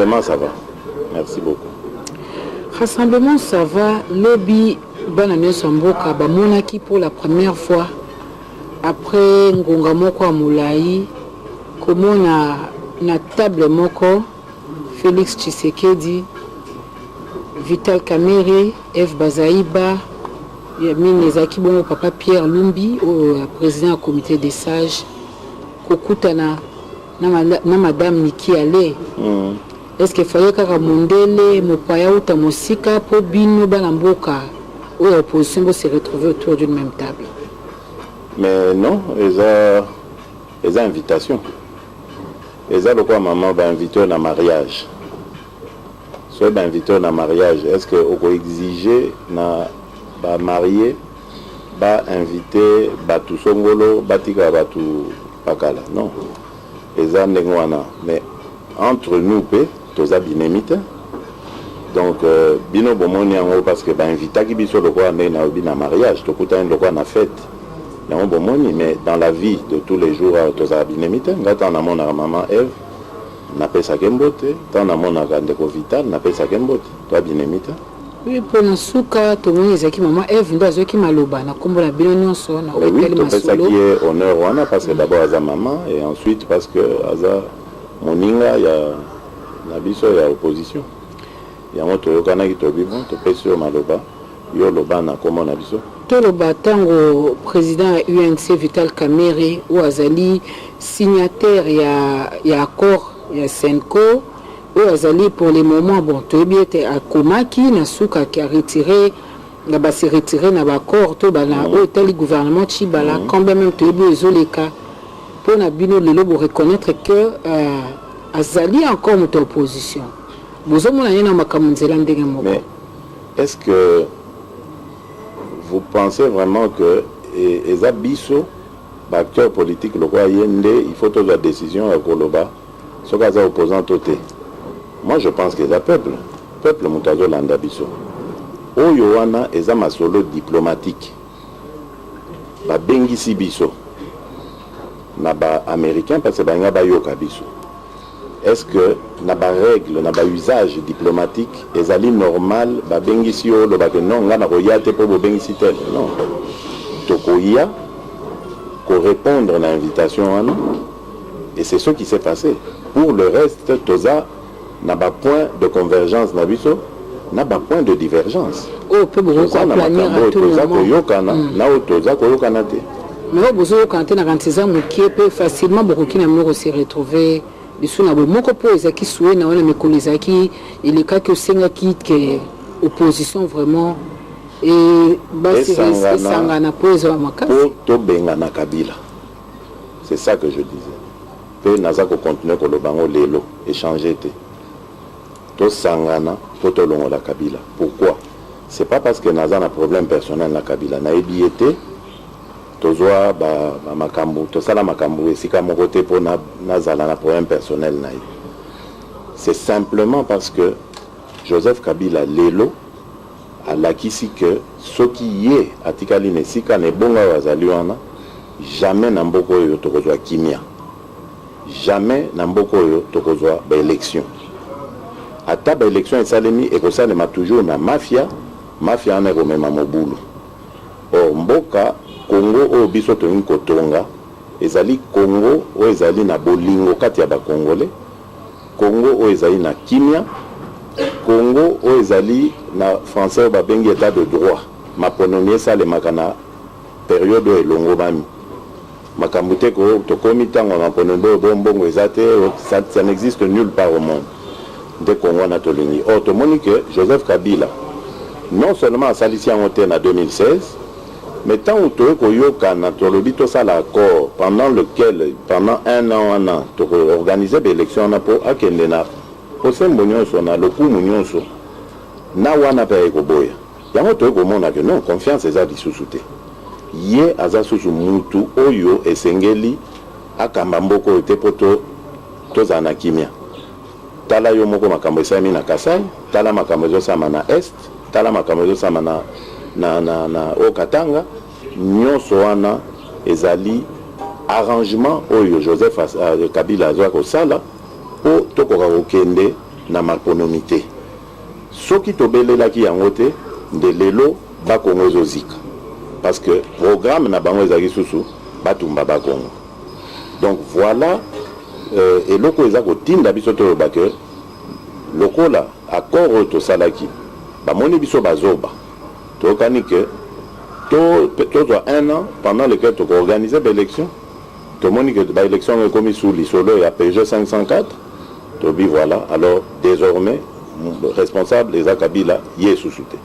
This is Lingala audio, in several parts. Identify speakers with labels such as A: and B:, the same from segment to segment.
A: Rassemblement, ça va. Merci beaucoup.
B: Rassemblement, ça va. Lobby, Banamio Samboka, Bamonaki pour la première fois. Après Ngonga Moko à Moulaï, comment na table Moko, Félix Tshisekedi, Vital Kamerhe, F. Bazaïba, Yamine Ezaki Bongo Papa Pierre Lumbi, président du comité des sages, Kokutana, na Madame Niki Ale. Est-ce qu'il fallait que Mondele, Mopaya ou Tamosika, pour Bino Balamboka, où l'opposition va se retrouver autour d'une même table?
A: Mais non, ils ont invitation. Ils ont le quoi maman va inviter au mariage. Soit invité au mariage, est-ce que vous exigez na ba marié, ba invité, ba tout songolo, batika ba tout pakala? Non. Ils ont négwana. Mais entre nous, tous les binémites. Donc, bino bomoni en haut parce que ba invita qui biso le quoi na mariage, tout le le quoi na fête. Mais dans la vie de tous les jours, tous les binémites, quand on a mon maman Eve, n'a pas sa gembote, quand on a mon agandeko vital, n'a pas sa gembote, toi binémite.
B: Oui, pour nous souka, tout le monde est maman Eve, nous avons qui maloba, na kombo la binon son, na
A: hôtel masolo. Oui, ça qui est honneur wana parce que d'abord à maman et ensuite parce que à moninga il y a la biso il y a opposition. Il y a moto yokana qui tobi bon, to pesio maloba, yo loba na komo na biso.
B: Le batango président UNC Vital Kamerhe ou Azali signataire il y a accord il y a Senko ou Azali pour les moments bon tout bien à Komaki na suka qui a retiré na ba se retiré na ba accord to ba na hôtel gouvernement Chibala quand même tout bien zoleka pour na bino lelo pour reconnaître que Azali encore notre opposition bozomona yena makamunzela ndenge moko.
A: Mais est-ce que vous pensez vraiment que les abisso, les acteurs politiques, le roi Yende, il faut toute la décision à Koloba, ce qu'ils ont opposant toté. Moi je pense que les peuple Moutazo Landabisso. O Yohana et un solo diplomatique. Ba Bengisi Bisso. Naba américain parce que Banga Bayoka Bisso. Est-ce que naba règle, naba usage diplomatique, est normal, ba bengisi yo lo ba que non, nga na royate pour bo bengisi tel. Non. Tokoya ko répondre à l'invitation et c'est ce qui s'est passé. Pour le reste, toza naba point de convergence na biso, naba point de divergence.
B: Oh, peut beaucoup planir à tout le monde.
A: Na toza ko yokana te.
B: Mais au besoin quand on a rentré qui peut facilement beaucoup qui n'a se retrouver bisuna bo moko po ezaki soué na wana mekolezaki il est cas que senga qui que opposition vraiment et basi sangana po ezo makasi
A: po to benga na Kabila. C'est ça que je disais. Pe naza ko continuer ko lobango lelo échanger te. To sangana po to longo la Kabila. Pourquoi? C'est pas parce que naza na problème personnel na Kabila na ebiete tozoa ba makambu to sala makambu esika mon côté pour nazala na problème personnel na. C'est simplement parce que Joseph Kabila lelo a lakisi que ce qui est atikali nesika ne bonga wazali wana jamais na mboko yo tokozwa kimia, jamais na mboko yo tokozwa ba élection. Ata ba élection esalemi ekosalema toujours na mafia na komema mobulu. Or mboka Congo o biso to kotonga ezali Congo o ezali na bolingo kati ya ba Congolais, Congo o ezali na kimia, Congo o ezali na français ba bengi état de droit. Maponomie ça le makana période elongo bami makambute ko to komita ngona ponombo bongo ezate ça n'existe nulle part au monde de Congo na tolingi. Or to monique Joseph Kabila non seulement a salisi en 2016 mais tant que tu as l'accord pendant lequel, pendant un an, tu as organisé des élections pour Akendena, pour ce moment, le coup de Nawana Perekoboya. Il y a un autre que non, confiance est à dissouté. Yé Azasu Mutu, Oyo et Sengeli, Akambamboko et Tepoto, Tozanakimia. Tala Yomoko Makambo Samina Kasai, Tala Makambo Samana Est, Tala Makambo Samana. na Okatanga nyonso wana ezali arrangement oyo Joseph Kabila azwa kosala po tokoka kokende na maponomité. Soki tobelelaki yango te nde lelo bakongo ezozika parce que programme na bango ezalaki susu batumba bakongo. Donc voilà eloko eza kotinda biso toloba ke lokola accord oyo tosalaki bamoni biso bazoba tokani ke tozwa 1 an pendant lequel tokoorganize baélection tomoni ke baélection ekomi sous lisolo ya PG 504 tobi voilà alors désormais responsable eza Kabila ye susu te.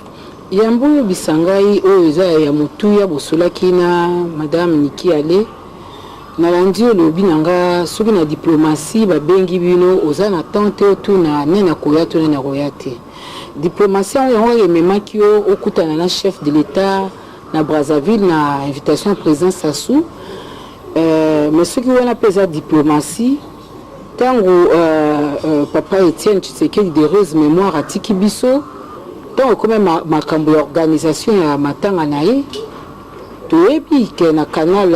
B: Yambo bisangai oyo eza ya motuya bosolaki na madame Niki Ale nalandi olobi nanga soki na diplomatie babengi bino oza na tante otu na nena koya to nena koya te. Diplomatie yango ememaki yo okutana na chef de l'État na Brazzaville na invitation président Sassou mais soki wana pesa diplomatie tango papa Etienne Tshisekedi de heureuse mémoire atiki biso donc comme makambo ya organisation ya matanga na ye toyebi ke na canal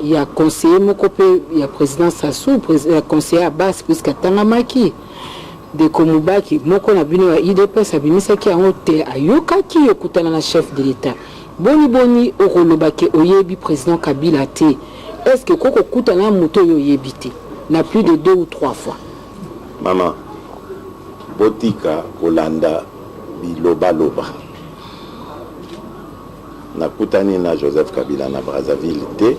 B: ya conseiller moko pe ya président Sassou conseiller à base puisque atangamaki de Komubaki moko na bino ya IDPS abimisaki yango te ayokaki yokutana na chef de l'État boni okolobaki oyebi président Kabila te est-ce que koko kutana moto yoyebi te na plus de 2 ou 3 fois.
A: Maman botika kolanda biloba nakutani na Joseph Kabila na Brazzaville te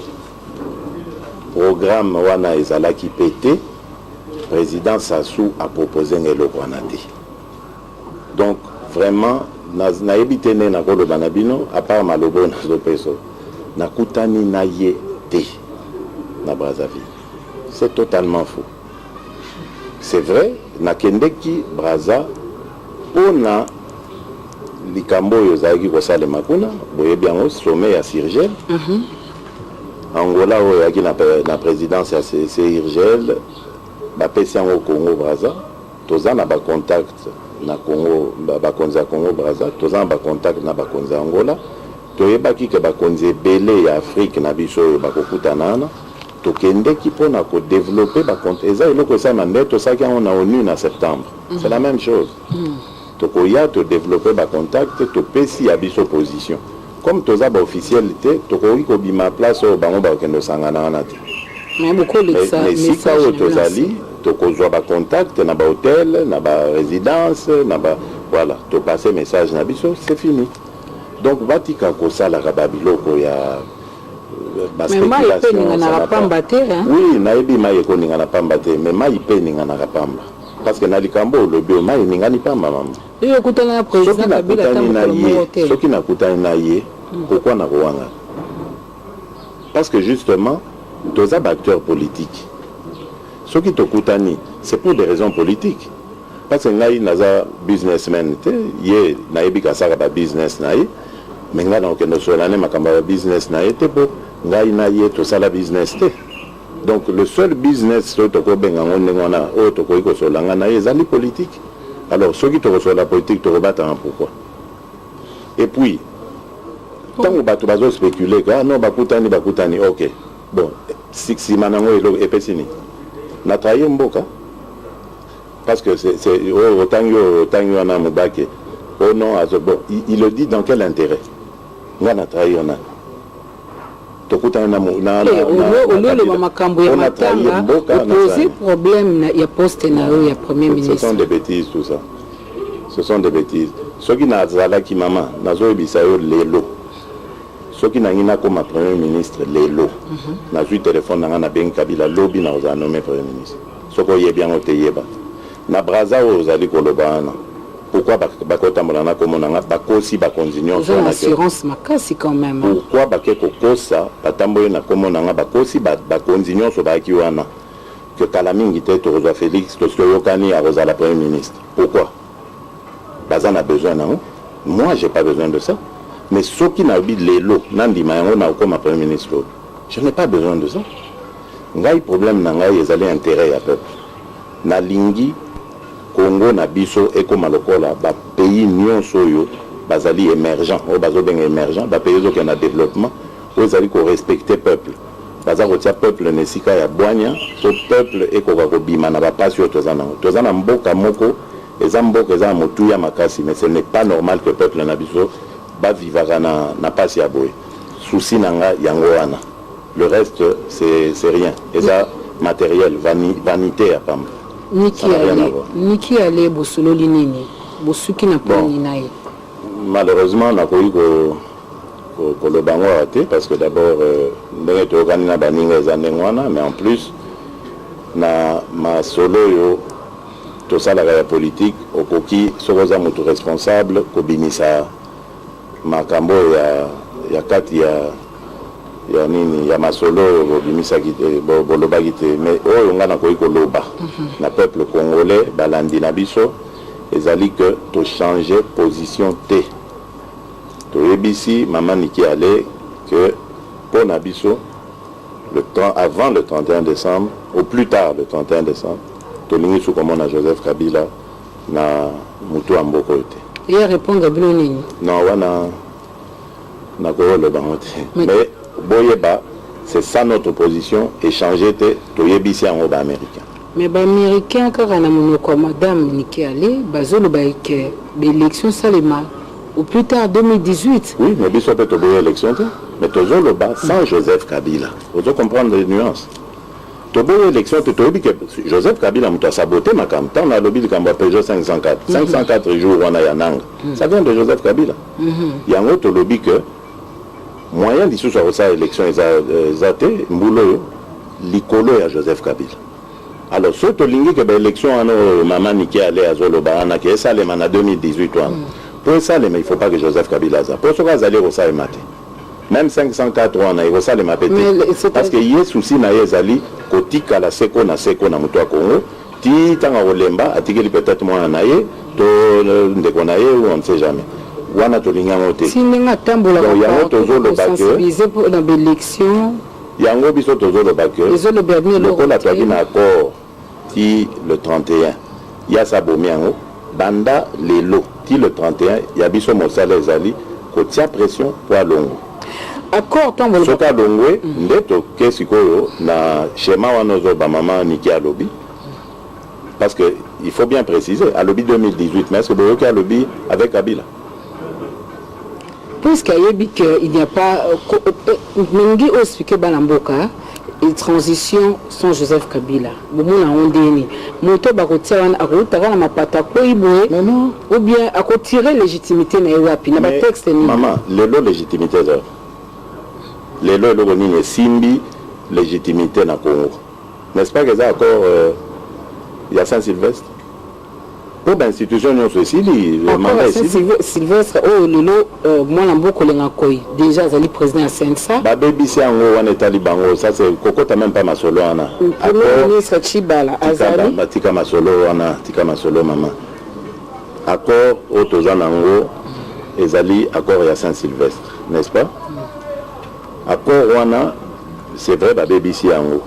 A: programme wana ezalaki pété président Sassou a proposé eloko wana te donc vraiment nayebi te ne nakoloba na bino à part malobo nazopeso nakutani na ye te na Brazzaville. C'est totalement faux. C'est vrai, nakendeki Brazza pona likambo yozaki kosalema kuna boyebi yango sommet ya Sirgel Angola oyo yaki na présidence ya Sirgel bapesi yango Congo Brazza toza na bacontact na Congo bakonzi ya Congo Brazza toza na bacontact na bakonzi ya Angola toyebaki ke bakonzi ebele ya Afrique na biso oyo bakokutanana tokendeki mpona kodévelopper bacontact eza eloko esala nde tosaki yango na ONU na septembre c'est la même chose tokoya todévelopper bacontact topesi ya biso position comme toza baofficiel te tokoki kobima place oyo bango bakokende osangana wana te mais sika oyo tozali tokozwa bacontact na bahôtel na barésidence na voilà topase message na biso c'est fini donc batika kosalaka babiloko ya
B: mais mai pe ningana pamba te
A: oui nayebi mai ekoninga pamba te mais mai pe ningana pamba parce que na likambo lobi mai ningani pamba mama
B: yo kutana na président Kabila tambo
A: soki nakutani na ye pourquoi na kowanga parce que justement toza acteurs politiques soki tokutani c'est pour des raisons politiques parce que ngai naza businessman te ye nayebi kasaka ba business na ye mais ngai na okendo solane makamba ba business na ye te po ngai na ye tosala business te donc le seul business oyo tokobenga ngo ndenge wana oyo tokoki kosolanga na ye ezali politique alors soki tokosola politique tokobatanga pourquoi et puis ntango bato bazospécule ka non bakutani ok bon nsima nango eloko epesi nini na trahi mboka parce que c'est otangi wana mobake oh non bon il le dit dans quel intérêt nga na trahi wana tokutana
B: na makambo ya matanga opposé problème ya poste na ya premier ministre.
A: Ce sont des bêtises tout ça. Ce sont des bêtises. Ce qui n'a zala ki mama nazoyebisa yo lelo. Ce qui n'a ngina comme premier ministre lelo. Na ju téléphone na na ben Kabila lobi na oza nommé premier ministre. Soko yebi yango te yeba. Na Brazza ozali koloba na. Pourquoi bakotambola na komonanga bakosi bakonzinyo
B: sur la assurance makasi quand même.
A: Pourquoi bakeko kosa batamboye na komonanga bakosi bakonzinyo so baki wana que kalamingi te to Félix to yokani a la premier ministre. Pourquoi Bazan a besoin non? Moi j'ai pas besoin de ça. Mais ceux qui n'a oublié les lots nandima yango na comme premier ministre. Je n'ai pas besoin de ça. Ngai problème na ngai ezali intérêt ya peuple. Na lingi Congo na biso ekoma lokola ba pays nyonso yo bazali émergent o bazo benga émergent ba pays zo na développement o zali ko respecter peuple baza kotia peuple na esika ya bwanya po peuple ekoka kobima na bapasi oyo toza nango. Toza na mboka moko eza mboka eza na motuya makasi, mais ce n'est pas normal que peuple na biso bavivaka na pasi ya boye. Souci nanga yango wana. Le reste c'est rien. Eza matériel, vanité à pamba.
B: Niki ale bosolo linini bosuki na poni naye.
A: Malheureusement nakoyi koloba ngo raté parce que d'abord ndenge tokani na baninga eza ndenge wana, mais en plus na masolo yo tosalaka ya politique okoki soko oza moto responsable kobimisa makambo ya kati ya nini ya masolo oyo bobimisaki te bolobaki te, mais oyo nga nakoki koloba na peuple congolais balandi na biso ezali que tochange position te. Toyebisi Maman Niki Ale que pour Nabiso, avant le 31 décembre, au plus tard le 31 décembre, Tolingi sous commande à Joseph Kabila na Moutou Amboko ete.
B: Il répond Gabriel Nini.
A: Non, na ko le bangote. Mais boyeba, c'est ça notre position, échanger te toyebisi en oba américain.
B: Mais les Américains, quand on a monoko Madame Niki Ale, bazolo ba que l'élection salema au plus tard 2018.
A: Oui, mais il faut peut-être l'élection, mais toujours le bas sans Joseph Kabila. Vous devez comprendre les nuances. Tu as l'élection, tu as dit que Joseph Kabila a saboté ma campagne. On a lobby de Peugeot 504. 504 jours, on a Yanang. Ça vient de Joseph Kabila. Il y a un autre lobby que moyen d'issue sur cette élection, ils ont été mboulot, l'icolo à Joseph Kabila. Alors, ce que l'élection, Maman Niki Ale à Zolobana, qui est ça, les en 2018. Pour ça, il ne faut pas que Joseph Kabila ça. Pour ce cas, allez au Saïmate. Même 504 ans, il faut ça les mapéter. Parce qu'il y a souci na yezali kotika la seko na muto Congo. Ti tanga olemba atikeli peut-être moi naye to ndeko naye ou on ne sait jamais. Wana to linga ngote.
B: Si ninga tambola
A: ko
B: sensibiliser pour l'élection.
A: Yango biso tozo le baque.
B: Le bernier
A: le ko la toaki na accord ti le 31. Ya sabomiango banda lelo. Le 31, il y a biso mosala ezali kotia pression pour longo.
B: Accord tambola.
A: Soka longwe ndeto kesikoyo na schéma wanozo ba Maman Niki alobi. Parce que il faut bien préciser, à lobby 2018, mais est-ce que Boyoki a lobby avec Kabila?
B: Puisqu'il n'y a pas Mengi expliqué Balamboka et transition sans Joseph Kabila. Bomona ondeni. Moto bakotia wana akotaka na mapata ko iboye.
A: Non.
B: Ou bien akotirer légitimité na wapi na ba texte ni.
A: Maman, lelo légitimité là. Lelo lelo ni simbi légitimité na Congo. N'est-ce pas que ça encore il y a Saint-Sylvestre? Pour l'institution non ceci le mandat
B: Sylvestre oh lelo moi Lamboko lenga koi déjà zali président à Sensa
A: ba BBC ngo wana talibango ça c'est kokota même pas masolo wana
B: le ministre Chibala azali
A: batika masolo wana tika masolo maman accord otozana ngo ezali accord ya Saint-Sylvestre n'est-ce pas accord wana c'est vrai ba BBC ngo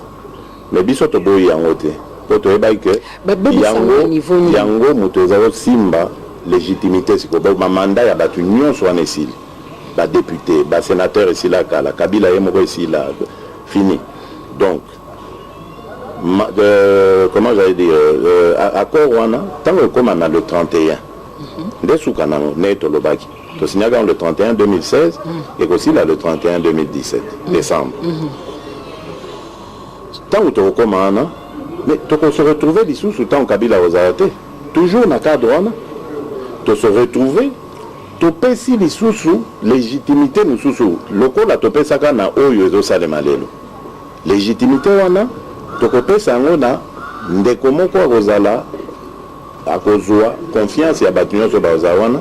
A: mais biso to boyi yango te to eba que yango moto ezalo simba légitimité siko ba mandat ya batu nyonso wana esili ba député ba sénateur esila kala Kabila ye moko esila fini donc comment j'allais dire accord wana tango comme na le 31 ndesuka nango neto lobaki to signaka le 31 2016 et aussi là le 31 2017 décembre tango to komana. Mais tu peux se retrouver dessous sous temps Kabila aux arrêtés. Toujours dans le cadre, tu se retrouver, tu peux si les sous légitimité nous sous le coup la topé ça quand na oyo salemalelo. Légitimité wana, tu peux ça ngona ndekomo kwa rozala akozwa confiance ya batunyo so bazawana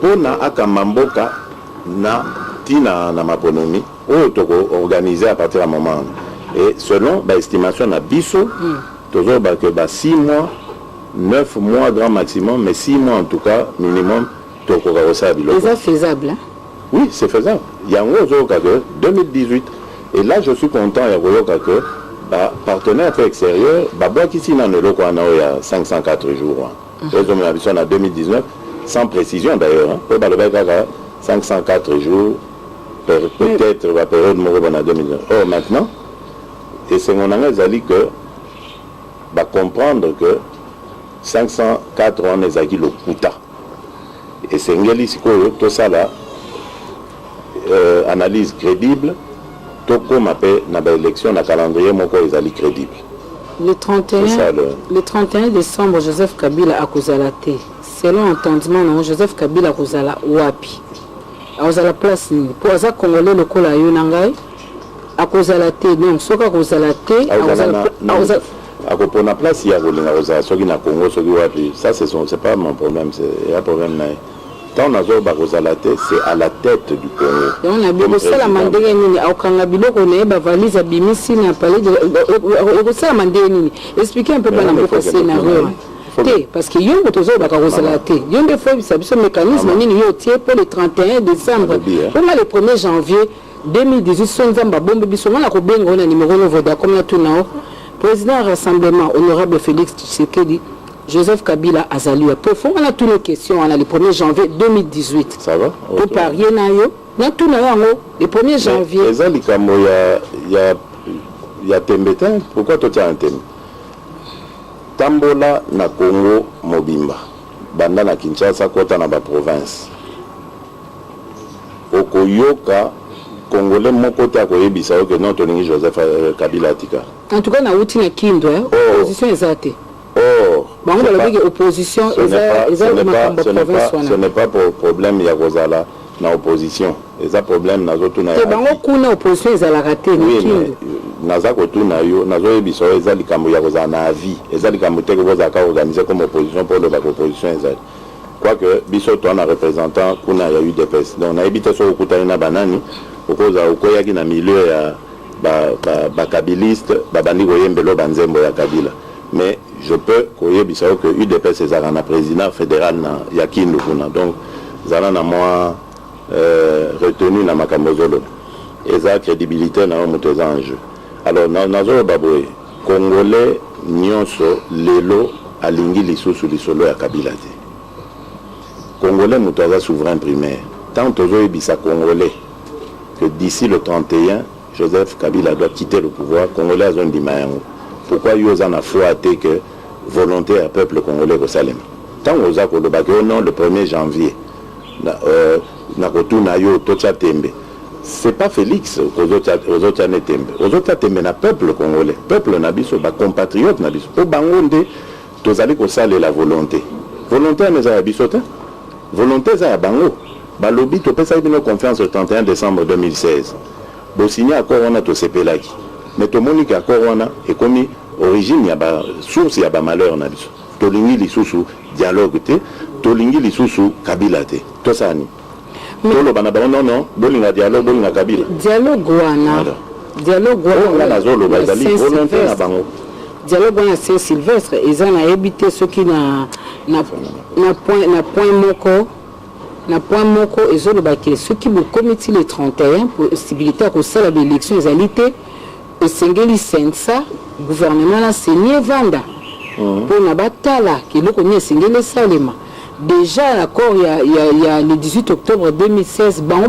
A: pona akamamboka na tina na maponomi oyo to organiser à partir d'un moment. Et selon l'estimation de Bisso, toujours 6 mois, 9 mois grand maximum, mais 6 mois en tout cas minimum,
B: c'est faisable. Hein?
A: Oui, c'est faisable. Il y a un autre cas 2018. Et là, je suis content, il y a un cas que partenaire extérieur, qui ici dans le lot, il y a 504 jours. Ils sont en 2019, sans précision d'ailleurs. Pour 504 jours, peut-être la période de 2019. Or maintenant, Et c'est mon ami Zali que va comprendre que 504 on est acquis le Kuta. Et c'est tout ça là, analyse crédible, tout comme appelle dans l'élection, dans le calendrier, mon est crédible.
B: Le 31 décembre, Joseph Kabila a Kozalate. Selon entendement, Joseph Kabila a Kozala Wapi. A Kozala place ni. Pour ça, Congolais le Kola Yonangai a Kozalate. Non, ce qu'a Kozalate.
A: A Kozala place, il y a Kozala. Ce qui n'a Congo, ce qui Wapi. Ça, c'est pas mon problème. C'est un problème. Quand on a Kozalate, c'est à la tête du Congo.
B: Et on a bien ça la mandé nini. Au Kangabilo, on est valise à Bimisi, n'a pas de. Ça la mandé nini. Expliquez un peu dans votre scénario. Parce que yon toujours Kozalate. Yon des fois, ce mécanisme nini yo tie pour le 31 décembre. Pour le 1er janvier 2018, son zamba bombe bisoma la kobengo on a numéro voda comme la tunao. Président Rassemblement honorable Félix Tshisekedi. Joseph Kabila Azali. Pour faire on a toutes nos questions, on a le 1er janvier 2018.
A: Ça va?
B: Pour parier na tout le 1er janvier.
A: Il y a Tembetin. Pourquoi toi tu as un thème? Tambola na Congo Mobimba. Banda na Kinshasa kota na ba province. Okoyoka Congolais mon côté à koyebisa que non tolingi Joseph Kabila Tika.
B: En tout cas na outi na Kindo opposition ezate.
A: Bon,
B: opposition,
A: ce n'est pas pour problème il y a Rosala dans l'opposition. Il y a problème dans l'autre.
B: Opposition, ils ont raté.
A: Oui, mais dans l'opposition, il y a des gens na vie. Il y a des gens qui ont organisé comme opposition pour l'opposition. Quoique, bisoto on a représentant, il y a eu des personnes. Donc, on a évité sur le côté de banani, au cause de la milieu ya kabiliste, babandi goyembelo banzembo ya Kabila. Mais je peux dire que UDPS est un président fédéral na Yakindu. Donc, ça a moi retenu dans ma camozolo. Et ça crédibilité dans mon enjeu. Alors, dans le Baboué, Congolais, Nyonso, Lelo, Alingi, Lissoussou, Lissolo, et Kabila. Congolais, nous sommes souverain primaire. Tant que nous sommes Congolais, que d'ici le 31, Joseph Kabila doit quitter le pouvoir, Congolais a besoin d'Imayango. Pourquoi ils ont foi que volonté à peuple congolais au Salem? Tant aux accords de non le 1er janvier, c'est pas Félix aux autres Tembe. Aux autres Tembe, na peuple congolais, peuple nabiso, compatriote nabiso. Au Bangonde, tous allez qu'on sale la volonté. Volonté à mes abisotes, volonté à Bango. Balobi, tu peux savoir nos confiance le 31 décembre 2016. Bon, signé accord on a tout ces pélagi. Mais tout le monde qui a corona est comme origine, il y a source, il y a malheur. Tolingi lisusu dialogue, tolingi lisusu Kabila. Tout ça. Non, bolinga dialogue, bolinga Kabila.
B: Dialogue wana. Dialogue wana. Dialogue wana Saint-Sylvestre, ils ont habité ceux qui na point moko. Na point moko, ils ont ceux qui me commettent le 31 possibilité à cause de l'élection, ils ont été. Et Sengeli Sensa, gouvernement là, c'est Vanda. Pour Nabatala, qui est le Sengeli Salema. Déjà, l'accord, il y a le 18 octobre 2016, bango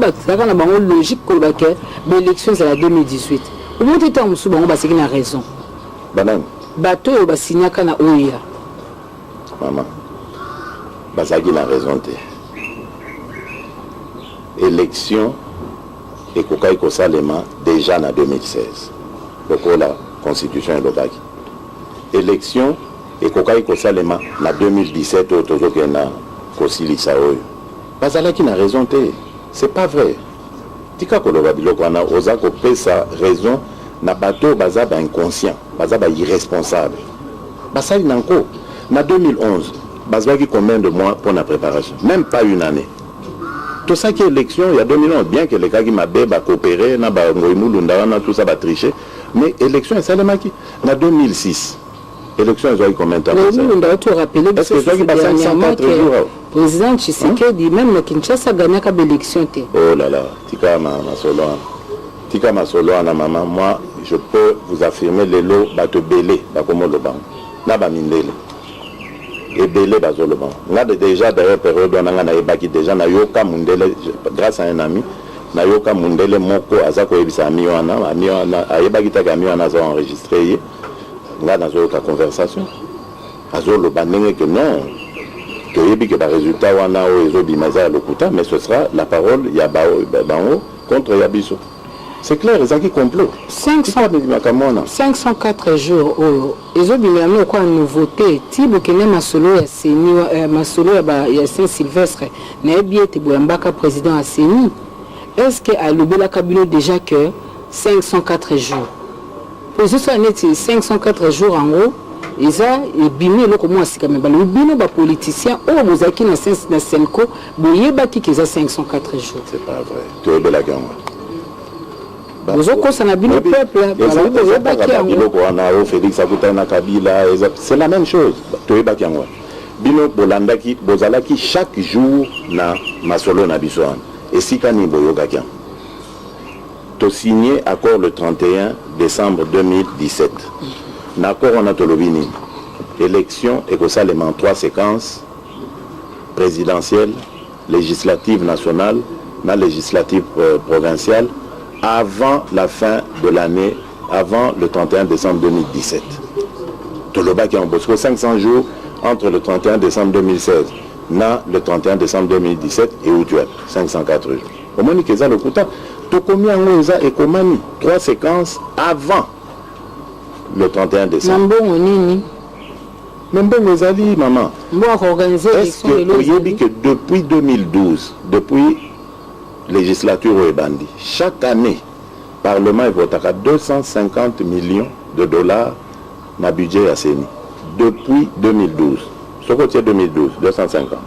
B: logique que l'élection c'est la 2018. Au moins, tu as c'est qu'il a raison.
A: Banane.
B: Bateau, il a signé à Ouya.
A: Maman, Basagi a raison. Élection et Kokaïko Salema déjà en 2016. Pour la constitution est locale. Élection et Kokaïko Salema en 2017 au Tozo qui a Kosili Saoyo. Bazala qui n'a raison. C'est pas vrai. Tika Kolobabilo qu'on a osé couper sa raison n'a bateau bazaba inconscient, bazaba irresponsable. Basali Nanko, en 2011, bazaba qui combien de mois pour la préparation? Même pas une année. Tout ça qui est élection, il y a 2011, bien que les cas qui m'a coopéré, tout ça va tricher, mais élection, c'est le maquis. En 2006, élection, ils ont eu combien de temps?
B: Est-ce que
A: ça qui passe 104 jours?
B: Le président Tshisekedi, même Kinshasa a gagné l'élection.
A: Oh là là, Tika ma solo, maman, moi, je peux vous affirmer, les lots, te belé, comme le banc. N'a pas mindele. Et belé bazoloban. On a déjà derrière période on a déjà na yoka mundele grâce à un ami nayoka mundele moko azako yebisa amiwana ayebaki taka amiwana aza enregistré nga nazoyoka conversation azoloba ndenge que non toyebi que barésultat wana oyo ezobima eza ya lokuta, mais ce sera la parole ya bango contre ya biso. C'est clair, ezaki complot
B: 504 jours oyo ezobimela kwa nouveauté ti bokene masolo ya seni masolo ya Saint Sylvestre na yebi ete boyambaka président ya seni. Est-ce que alobela kabilo déjà que 504 jours pour ce soit net 504 jours en gros eza ebimi eloko mwa sika me balo bino ba politicien oyo bozaki na Senko boyebaki que eza 504 jours.
A: C'est pas vrai. Toyebela kango Félix Akutana Kabila, c'est la même chose. Bino bolandaki bozalaki chaque jour na masolo na bisoan. Et si kani boyoga kian. To signé accord le 31 décembre 2017. L'accord on a tolobini. Élection et que ça les 3 séquences présidentielles, législatives nationales, na législative provinciale. Avant la fin de l'année, avant le 31 décembre 2017. Toloba qui en Bosco 500 jours entre le 31 décembre 2016 et le 31 décembre 2017 et où tu es 504 jours. Au moins, il y a le quota. Tokomi Angoza et Komani, 3 séquences avant le 31 décembre. Mambo Mezali, maman. Est-ce que vous avez que depuis 2012, depuis législature et bandi. Chaque année, le Parlement vote à 250 millions de dollars dans le budget à CENI. Depuis 2012. Ce côté 2012, 250.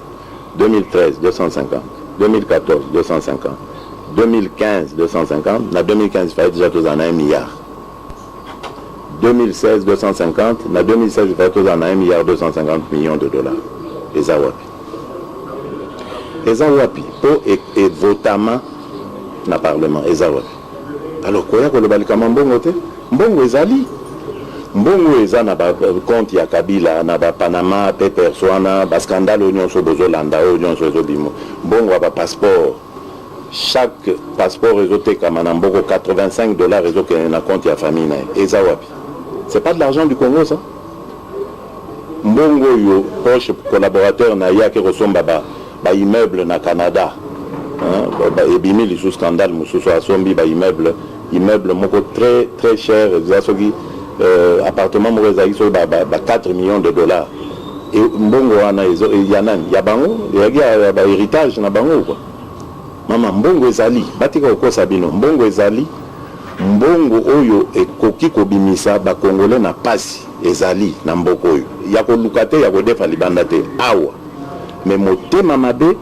A: 2013, 250. 2014, 250. 2015, 250. En 2015, il fallait déjà tous en 1 milliard. 2016, 250. En 2016, il fallait tous en 1 milliard 250 millions de dollars. Et ça, ouais. Ezawapi pour et votamment na parlement ezawapi. Alors koya ko le balikama mbongo te mbongo ezali mbongo eza na ba compte ya Kabila na ba Panama Papers wana ba scandale nyonso bozolanda oyo nyonso ezobimo mbongo ba passeport chaque passeport ezoteka na mboko $85 ezokene na compte ya famille na ezawapi. C'est pas de l'argent du Congo ça. Mbongo yo proche collaborateur na ya ke resomba ba immeuble na Canada ebimi li sous scandale mususu asombi ba immeuble moko très très cher zasogi appartement moko ezali so ba 4 millions de dollars et mbongo wana yanan ya bango ya ba héritage na bango quoi mama mbongo ezali batika kokosa bino mbongo ezali mbongo oyo ekoki kobimisa ba congolais na pasi ezali na mboko oyo ya koluka te ya kodefa libanda te awa mais motema mabe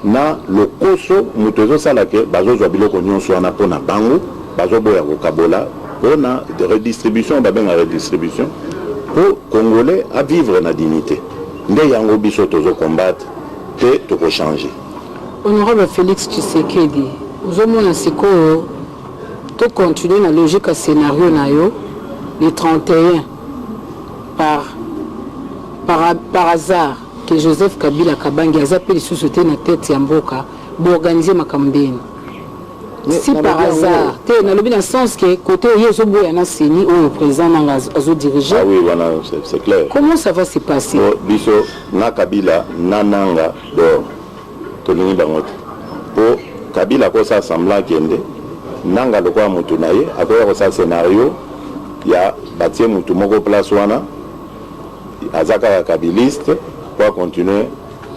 A: na lokoso mutezo salake bazozwa biloko nyonso wana pona bango bazoboya kokabola pona de redistribution babenga redistribution pour congolais à vivre na dignité nde yango biso tozo combattre te toko changer.
B: Honorable Félix Tshisekedi ozomona sikoyo to continuer na logique à scénario na yo le 31 par hasard que Joseph Kabila Kabangi a zappé les sociétés na tête ya mboka pour organiser makambeni. Si par hasard, tu es dans le sens que côté Yozobo et Nassini, ou le président Azo dirigé.
A: Ah oui, voilà, c'est clair.
B: Comment ça va se passer?
A: Biso na Kabila nananga dor. Tolini bangote. Pour Kabila ko sa semblant kende nanga lokwa mutu naye akoya ko sa scénario ya batie mutu moko place wana azaka kabiliste pour continuer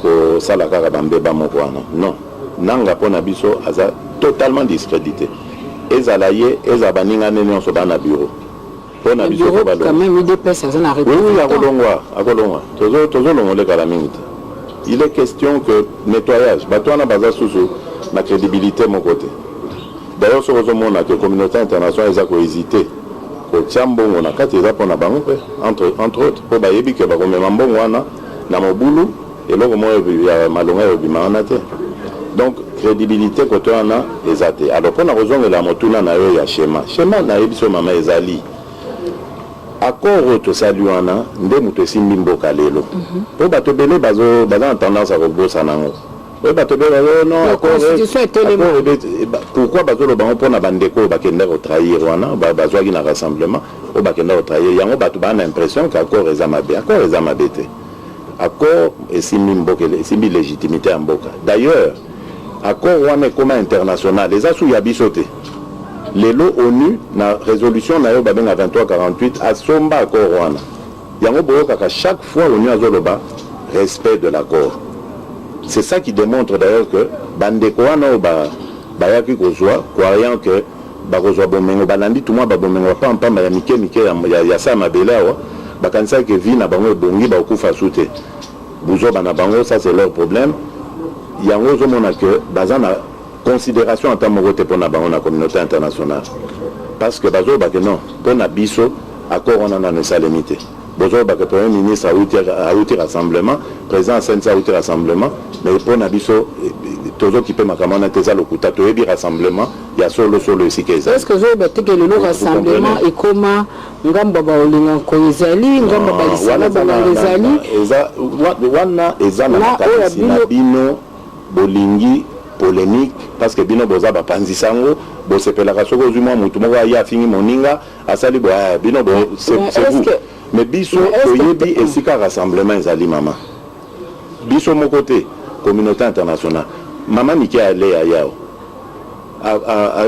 A: pour ça la kaka bambeba moko wana. Non. Nanga pona biso aza totalement discrédité. Ezalaye ezabaninga nene so bana bureau. Pona biso ko balo.
B: Quand même des personnes à répondre.
A: Oui, akolongwa. Tozo longole kala mingi. Il est question que nettoyage, batwana baza susu na crédibilité mon côté. D'ailleurs sur ozomona que communauté internationale eza ko hésiter. Ko tiambongo na kati eza pona bango entre autres po bayebi ke ba komema mbongo wana na mobulu eloko moyo ya malonga yo bimana te. Donc crédibilité côté wana ezate. Alors pour na rozonga la motuna na yo ya schéma na yebiso mama ezali. Accord to saluana nde muto simbi mboka lelo. Po bato belé bazo en tendance à rebosa nango. Oui, non,
B: la constitution est tellement...
A: Pourquoi bazolo bango pona bandeko bakenda ko trahir wana bazwa ki na rassemblement o bakenda ko trahir yango batu ba na impression que accord ezamabe te accord esimbi mboka esimbi légitimité ya mboka. D'ailleurs accord wana comme international les asu ya biso te lelo ONU na résolution na yo babenga 2348 asomba accord wana yango boyoka ka chaque fois ONU azoloba respect de l'accord. C'est ça qui démontre d'ailleurs que bandeko wana bayaki kozwa croyant que bakozwa bomengo balandi tout moi babomengo pampa ya mike ya sa mabele awa bakanisa que vie na bango bongi bakufa sute buzo bana bango, ça c'est leur problème. Yango zo mona que bazana considération en tant que pour na bango na communauté internationale parce que bazo ba que non pour na biso accord on en a ne sa limité. Bonjour, le Premier ministre a outé rassemblement, président Sensa a outé rassemblement, mais pour Nabiso, toujours qui peut m'accompagner à le coup de rassemblement, il y a solo ici qui est.
B: Est-ce que vous avez que le rassemblement est comment Ngamba Baolinga Koizali, Ngamba Balisala Baolinga
A: Wana Ezana Bino Bolingi polémique parce que Bino Boza Bapanzisango, Bosepela Soko Zuma Mutumo ya fini moninga, Asali Bino c'est vous. Mais biso toyebi esika rassemblement ezali mama biso mon côté communauté internationale mama niki ale ya yao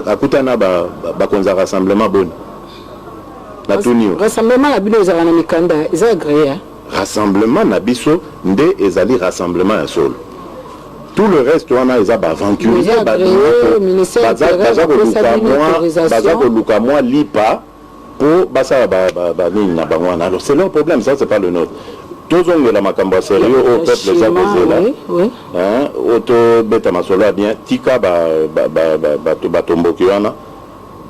A: akutana ba konza rassemblement boni na tunio
B: rassemblement na bino ezala na mikanda eza agréé
A: rassemblement na biso nde ezali rassemblement ya solo tout le reste wana eza ba aventurier ba baza koluka moi lipa pour alors c'est leur problème, ça c'est pas le nôtre. Tous on la macamba sérieux au peuple les apposés là. Auto beta masola bien tika tombo kiwana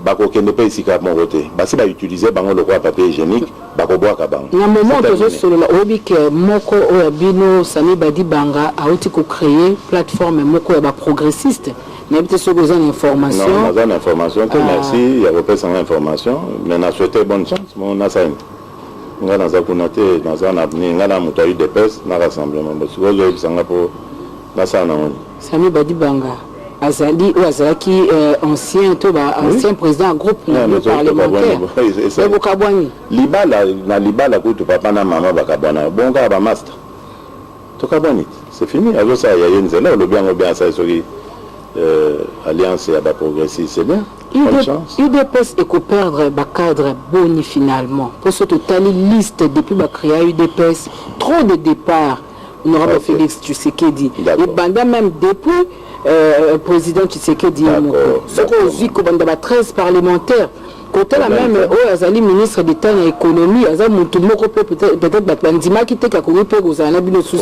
A: bako kende pe ici ka mon côté. Ba si ba utiliser bango le papier hygiénique bako boire ka bango.
B: Na moment to solo la obi ke moko o bino Sami Badi Banga a outi ko créer plateforme moko ya ba progressiste. Mais peut-être besoin d'informations.
A: Non, besoin d'informations. Merci, il y a repris sans information. Mais on a souhaité bonne chance. On a ça. On a dans un connoté, dans un avenir, on a un moteur de peste, on a rassemblement. Si vous avez Singapour, là ça on a.
B: Sami Badi Banga, Azali ou Azalaki ancien président groupe parlementaire. C'est Bokabwani. Libala,
A: na Libala kutu papa na maman Bakabwana. Bon gars ba master. Tokabwani, c'est fini. Alors ça il y a une zèle, le bien ça sur Alliance et Abba Progressiste, c'est bien.
B: UDPS et qu'on perdre le cadre boni finalement. Pour ce total, liste depuis la création UDPS, trop de départs. On aura pas Félix Tshisekedi. Et pendant même depuis président Tshisekedi, ce qu'on vit comme 13 parlementaires. Côté la même, Azali ministre d'État de l'économie, Azali Moutoumoko peut-être Bandima qui était à courir pour vous en abîmer sous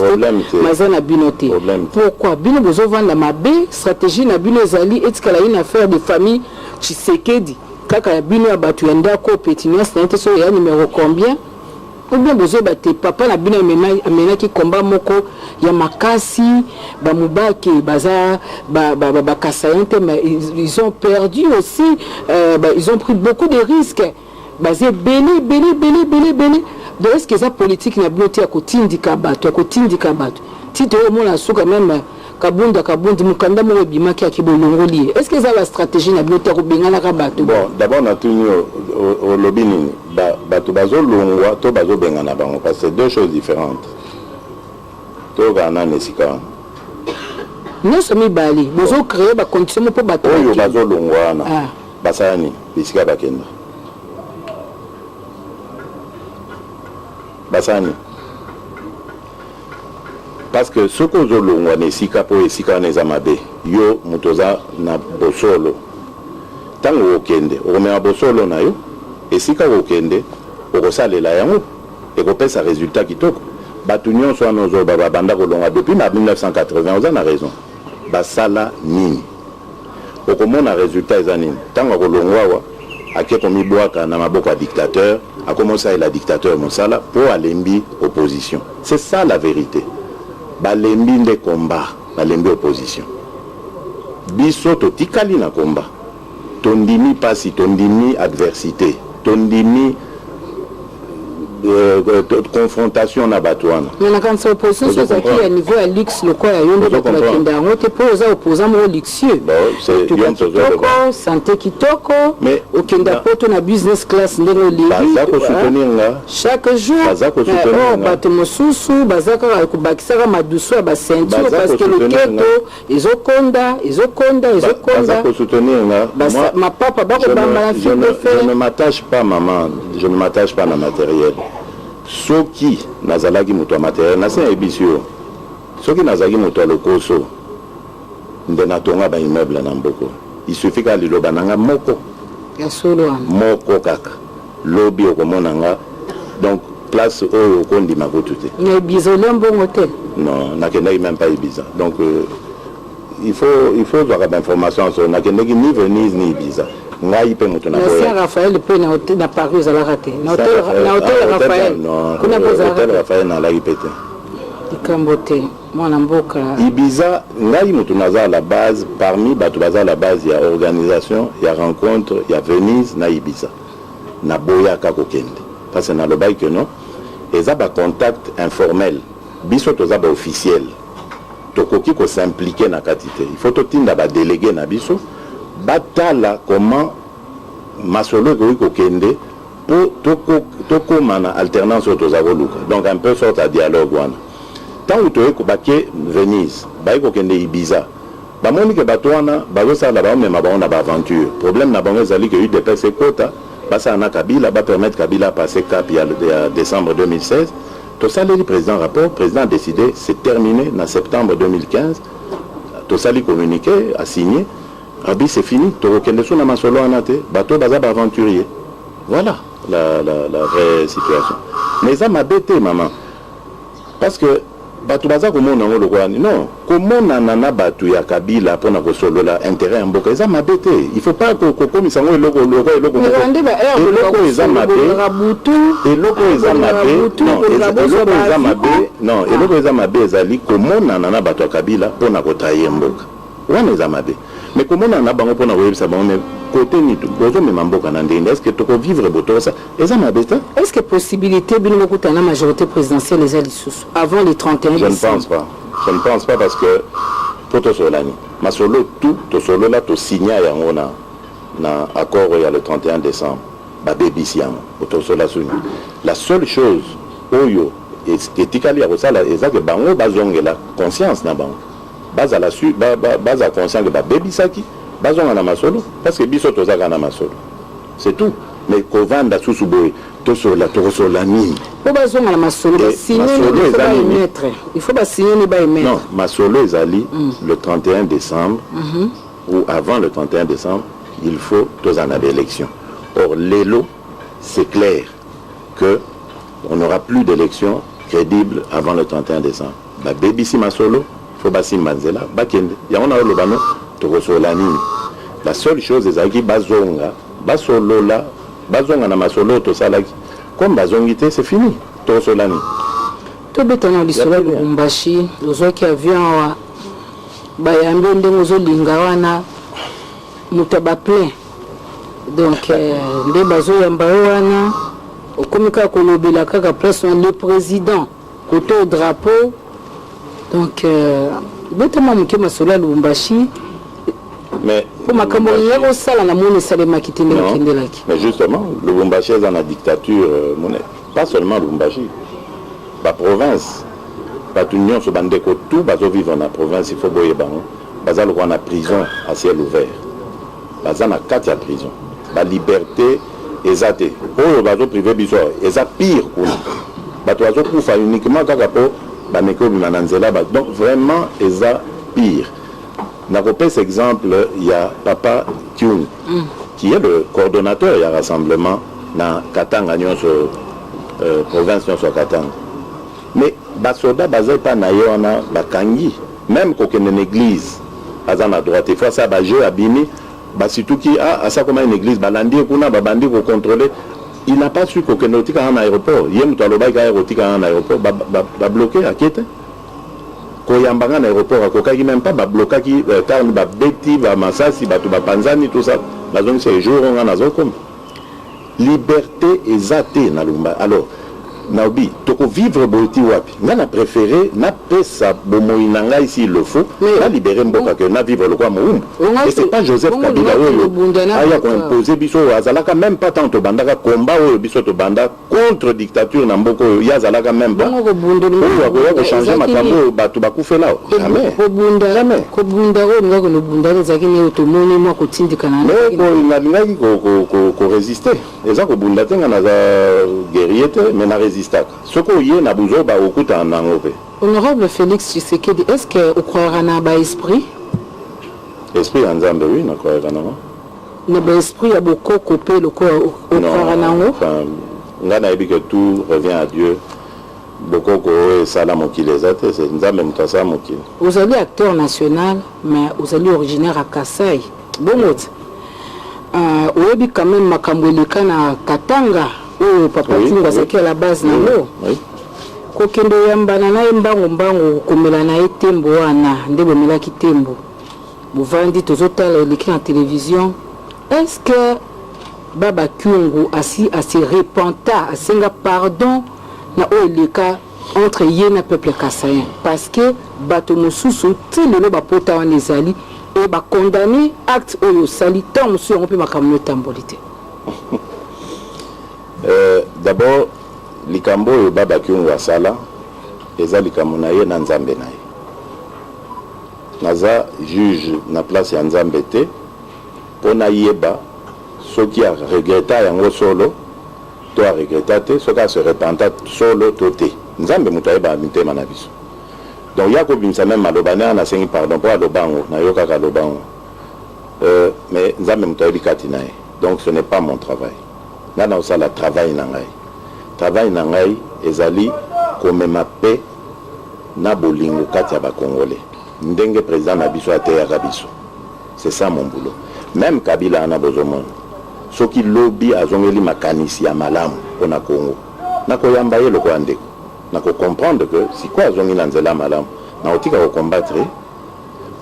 B: Mazana Binoté. Pourquoi Bino Bozo vend la Mabé, stratégie Nabino Azali, est-ce qu'elle a une affaire de famille Tshisekedi? Kaka Bino a battu un d'accord, Pétinia, c'est un numéro combien? Ou bien Bozo batte papa Nabino amena qui combat Moko, Yamakasi, Bamubaki, Baza, Bakasayante, mais ils ont perdu aussi, ils ont pris beaucoup de risques. Basé belé. Donc est-ce que ça politique n'a bloqué à Kotindi Kabato, Tito Mona Souka même Kabunda Mukanda Mouebima qui a Kibolongoli. Est-ce que ça la stratégie n'a bloqué à Bengala Kabato? Bon,
A: d'abord on a tenu au lobby Bato Bazo Longwa, To Bazo Bengana Bango, parce que c'est deux choses différentes. To Gana Nesika.
B: Nous sommes Bali, nous avons créé des conditions pour battre.
A: Oh, Bazo Longwana. Basani, Bisika Bakenda. Basani. Parce que ce que nous avons Nesika pour Esika Nezamabe, yo Mutoza na Bosolo. Tant que Okende, on remet à Bosolo na yo, Esika Okende, on resale la yango, et on paie sa résultat qui toque. Batunion soit nos banda kolonga depuis 1980, on a raison. Basala nini. Au comment on a résultat zanine. Tant que kolongwa a qui komi boaka na maboko dictateur, a commencé à la dictateur Monsala pour alembi opposition. C'est ça la vérité. Balembi de combat, balembi opposition. Biso to tikali na combat. Tondimi pasi, tondimi adversité, tondimi confrontation na batouana.
B: Mais quand c'est opposition, c'est ça qui est à niveau à l'X, le quoi, il y a une autre on te pose aux opposants luxueux.
A: C'est
B: Kitoko, santé Kitoko,
A: mais
B: au Kenda Poto na business class, chaque jour, Batemosusu, Bazaka, Bakisara, Madoussou, Ceinture, parce que le keto, ils ont conda. Ma papa,
A: je ne m'attache pas, maman, je ne m'attache pas à la matériel. Ceux qui nazalaki muto matériel, na c'est ébissio. Ceux qui nazalaki muto le koso, ndenatonga ba immeuble na mboko. Il suffit qu'à liloba nanga moko. Moko kaka. Lobby okomonanga. Donc place oyo okondi makotute.
B: Mais bizolé bon hôtel.
A: Non, nakendaki même pas Ibiza. Donc il faut avoir d'informations sur nakendaki ni Venise ni Ibiza. Ngai pe muto na
B: boya. Mais Raphaël pe na hôtel na Paris za la raté. Na hôtel Raphaël.
A: Non, hôtel Raphaël na la répété.
B: Ikambote. Mwana mboka.
A: Ibiza ngai muto naza à la base parmi bato baza à la base il y a organisation, il y a rencontre, il y a Venise na Ibiza. Na boya ka kokende. Parce que na le bail que non. Et ça ba contact informel. Biso to za ba officiel. Tokoki ko s'impliquer na katité. Il faut to tinda ba délégué na biso. Batala comment masolo ko kende pour toko mana alternance to za voluka. Donc un peu sorte à dialogue wana. Tant où tu es que Venise, ko kende Ibiza. Ba moni ke batwana ba ça là ba même ba on a ba aventure. Problème na bango zali que UDPS quota basa na Kabila ba permettre Kabila passer cap il y a décembre 2016. Tout ça le président rapport, président a décidé c'est terminé en septembre 2015. Tout ça li communiqué a signé. Abi c'est fini, to kende so na masolo anate, bato baza ba aventurier. Voilà la vraie situation. Mais ça m'a bêté maman. Parce que bato baza komona ngo lokwani non komona nana bato ya Kabila pona ko solo la intérêt mboka ça m'a bêté il faut pas ko komisa ngo eloko eza mabe non eloko eza mabe ezali komona nana bato ya Kabila pona ko tailler mboka wana eza mabe mais komona na bango pona ko yebisa bango mais côté ni tout bozo me mamboka na ndenge est-ce que to ko vivre boto ça eza mabe ta
B: est-ce que possibilité bino ko na majorité présidentielle les lisusu avant les 31
A: je ne pense pas parce que pour to solani masolo tout to solo là to signer yango na accord il y a le 31 décembre ba bébisi yango to sola suni la seule chose oyo etikali ya kosala eza que bango bazongela conscience na bango baza la su baza conscient que ba bébisaki bazonga na masolo parce que biso tozaka na masolo c'est tout mais kovanda susu boy to sola nini
B: po bazonga na masolo ba signer il faut ba signer ni ba émettre
A: non masolo ezali le 31 décembre ou avant le 31 décembre il faut tozana d'élection or l'élo c'est clair que on n'aura plus d'élection crédible avant le 31 décembre ba bébisi masolo faut ba simbanzela ba kende ya on a le bano la seule chose est que bazonga na masolo to salaki comme bazongité c'est fini to solani
B: to betana lisolo Lubumbashi ozoki avion ba yambe ndengo zo linga wana mutaba plein donc nde bazo yamba wana okomika ko lobela kaka place le président côté au drapeau donc betama muke masolo Lubumbashi.
A: Mais justement, Lubumbashi est dans la dictature, pas seulement Lubumbashi, la province, la union se bande que tout bazo vivre dans la province, il faut boyer bango, bazal roi na prison à ciel ouvert, bazal na 4 prison, la liberté exatée, oh bazo privé bizarre, eza pire kuna, bato bazo kufa uniquement kakapo, baneko bimananzela, donc vraiment eza pire. Dans ce exemple, il y a Papa Kyun, qui est le coordonnateur du rassemblement dans Katanga, province de Katanga. Mais Basoda Bazé pas naïona Bakangi, même quand on a une église, à droite, il faut ça Bajé Abimi, Basitou qui a ça comme une église, Balandi Kuna, Babandi pour contrôler. Il n'a pas su qu'on ait un aéroport. Il y a un aéroport, bloqué à Kété. Koyambanga na aéroport akokaki même pas ba blokaki car ba beti ba masasi ba to ba panzani tout ça la zone c'est jour on a zone comme liberté exatée na lumba alors Naobi, toko vivre boti wapi. N'a préféré, n'a pesa bomoi nanga ici il le faut, n'a libéré mboka que n'a vivre le quoi moumbu. Et c'est pas Joseph Kabila aya ko imposer biso azalaka même pas tant to bandaka combat o biso to banda contre dictature na mboko ya azalaka même pas. On va changer makambo batu bakufela. Jamais. Jamais.
B: Ko bunda o nga ko bunda ezaki ni otomoni mo ko tindika na.
A: Mais ko résister. Eza ko bunda tenga na guerrier mais na résister.
B: Honorable Félix Tshisekedi, est-ce que vous croyez à l'esprit?
A: Esprit en Zambie, oui, nous croyons à
B: l'esprit a beaucoup coupé le corps au
A: on a dit que tout revient à Dieu. Beaucoup de salam qui les a été, c'est Nzambe Mutasa Moki.
B: Vous allez acteur national, mais vous allez originaire à Kassai. Bon, vous avez quand même Makambolika na Katanga. Oh, papa Tinga c'est à la base na lo. Kokendo yambana na mbango komela na etembo wana ndebo mela kitembo. Buvandi tozotala l'écran en télévision. Est-ce que Baba Kyungu a se repenta, a senga pardon na oleka entre yena peuple kassayen parce que bato mosusu tilelo ba pota wana ezali et ba condamner acte oyo sali tant musu on peut makamno tambolité.
A: D'abord, likambo yo Baba Kyungu asala eza likambo na ye na Nzambe na ye. Naza juge na place ya Nzambe te pona yeba soki a regretta yango solo to a regretta te soki a se repenta solo to te. Nzambe mutu ayeba mitema na biso. Donc yako bimisa même malobane na sengi pardon pour alobango na yo kaka lobango. Mais Nzambe mutu ayebi kati na ye. Donc ce n'est pas mon travail. Nana osala travail na ngai. Travail na ngai ezali komema pe na bolingo kati ya ba Congolais. Ndenge président na biso ateyaka biso. C'est ça mon boulot. Même Kabila ana bozomon. Soki lobby azongeli makanisi ya malamu pona Congo. Nako yamba ye loko andeko. Nako comprendre que si quoi azongi na nzela malamu na otika ko combattre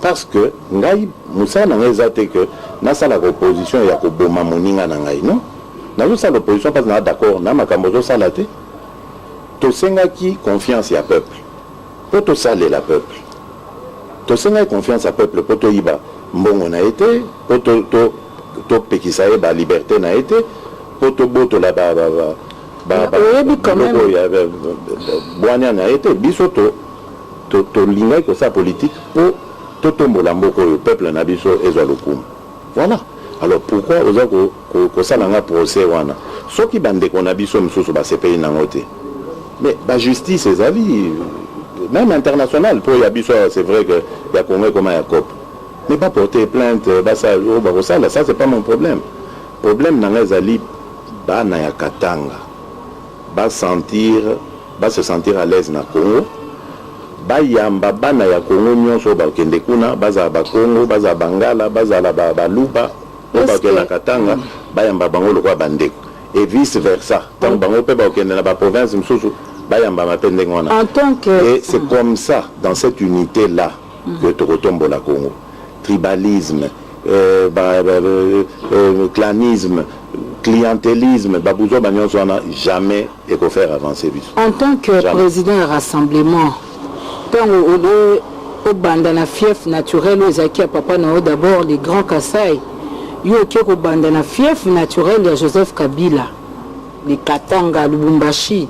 A: parce que ngai musa na ngai zate que na sala opposition ya ko boma moninga na ngai non. Nous sommes l'opposition parce que nous sommes d'accord, nous sommes salaté. Tu as confiance à peuple. Pour te saler la peuple. Tu as confiance à peuple. Pour te yiba, mbongo na été. Pour te pekisaye la liberté na été. Pour te boto la boania na été. Biso to lingay que ça politique pour te tomber la mboko le peuple na biso ezalokum. Voilà. Alors pourquoi vous avez que ça n'a pas procès wana ce qui bande qu'on a biso msusu ba CPI nangote mais la justice c'est avis même international pour ya biso c'est vrai que ya Congo comme ya COP mais pas porter plainte ba ça ça c'est pas mon problème n'a ezali ba na ya Katanga ba se sentir à l'aise na Congo ba yamba bana ya Congo nyonso ba kende kuna baza ba Congo baza Bangala baza la ba Luba la Katanga bayamba bango lokwa bandeko et vice versa tant bango pe ba okende na ba province msusu bayamba mapende ngona
B: en tant que
A: et c'est comme ça dans cette unité là que tu retombes la Congo tribalisme clanisme clientélisme babouzo banyonso na jamais et ko faire avancer biso
B: en tant que jamais. Président rassemblement tant au bandana fief naturel aux acquis à papa na d'abord les grands Kassai yo keko bandana fief naturel de Joseph Kabila les Katanga Lubumbashi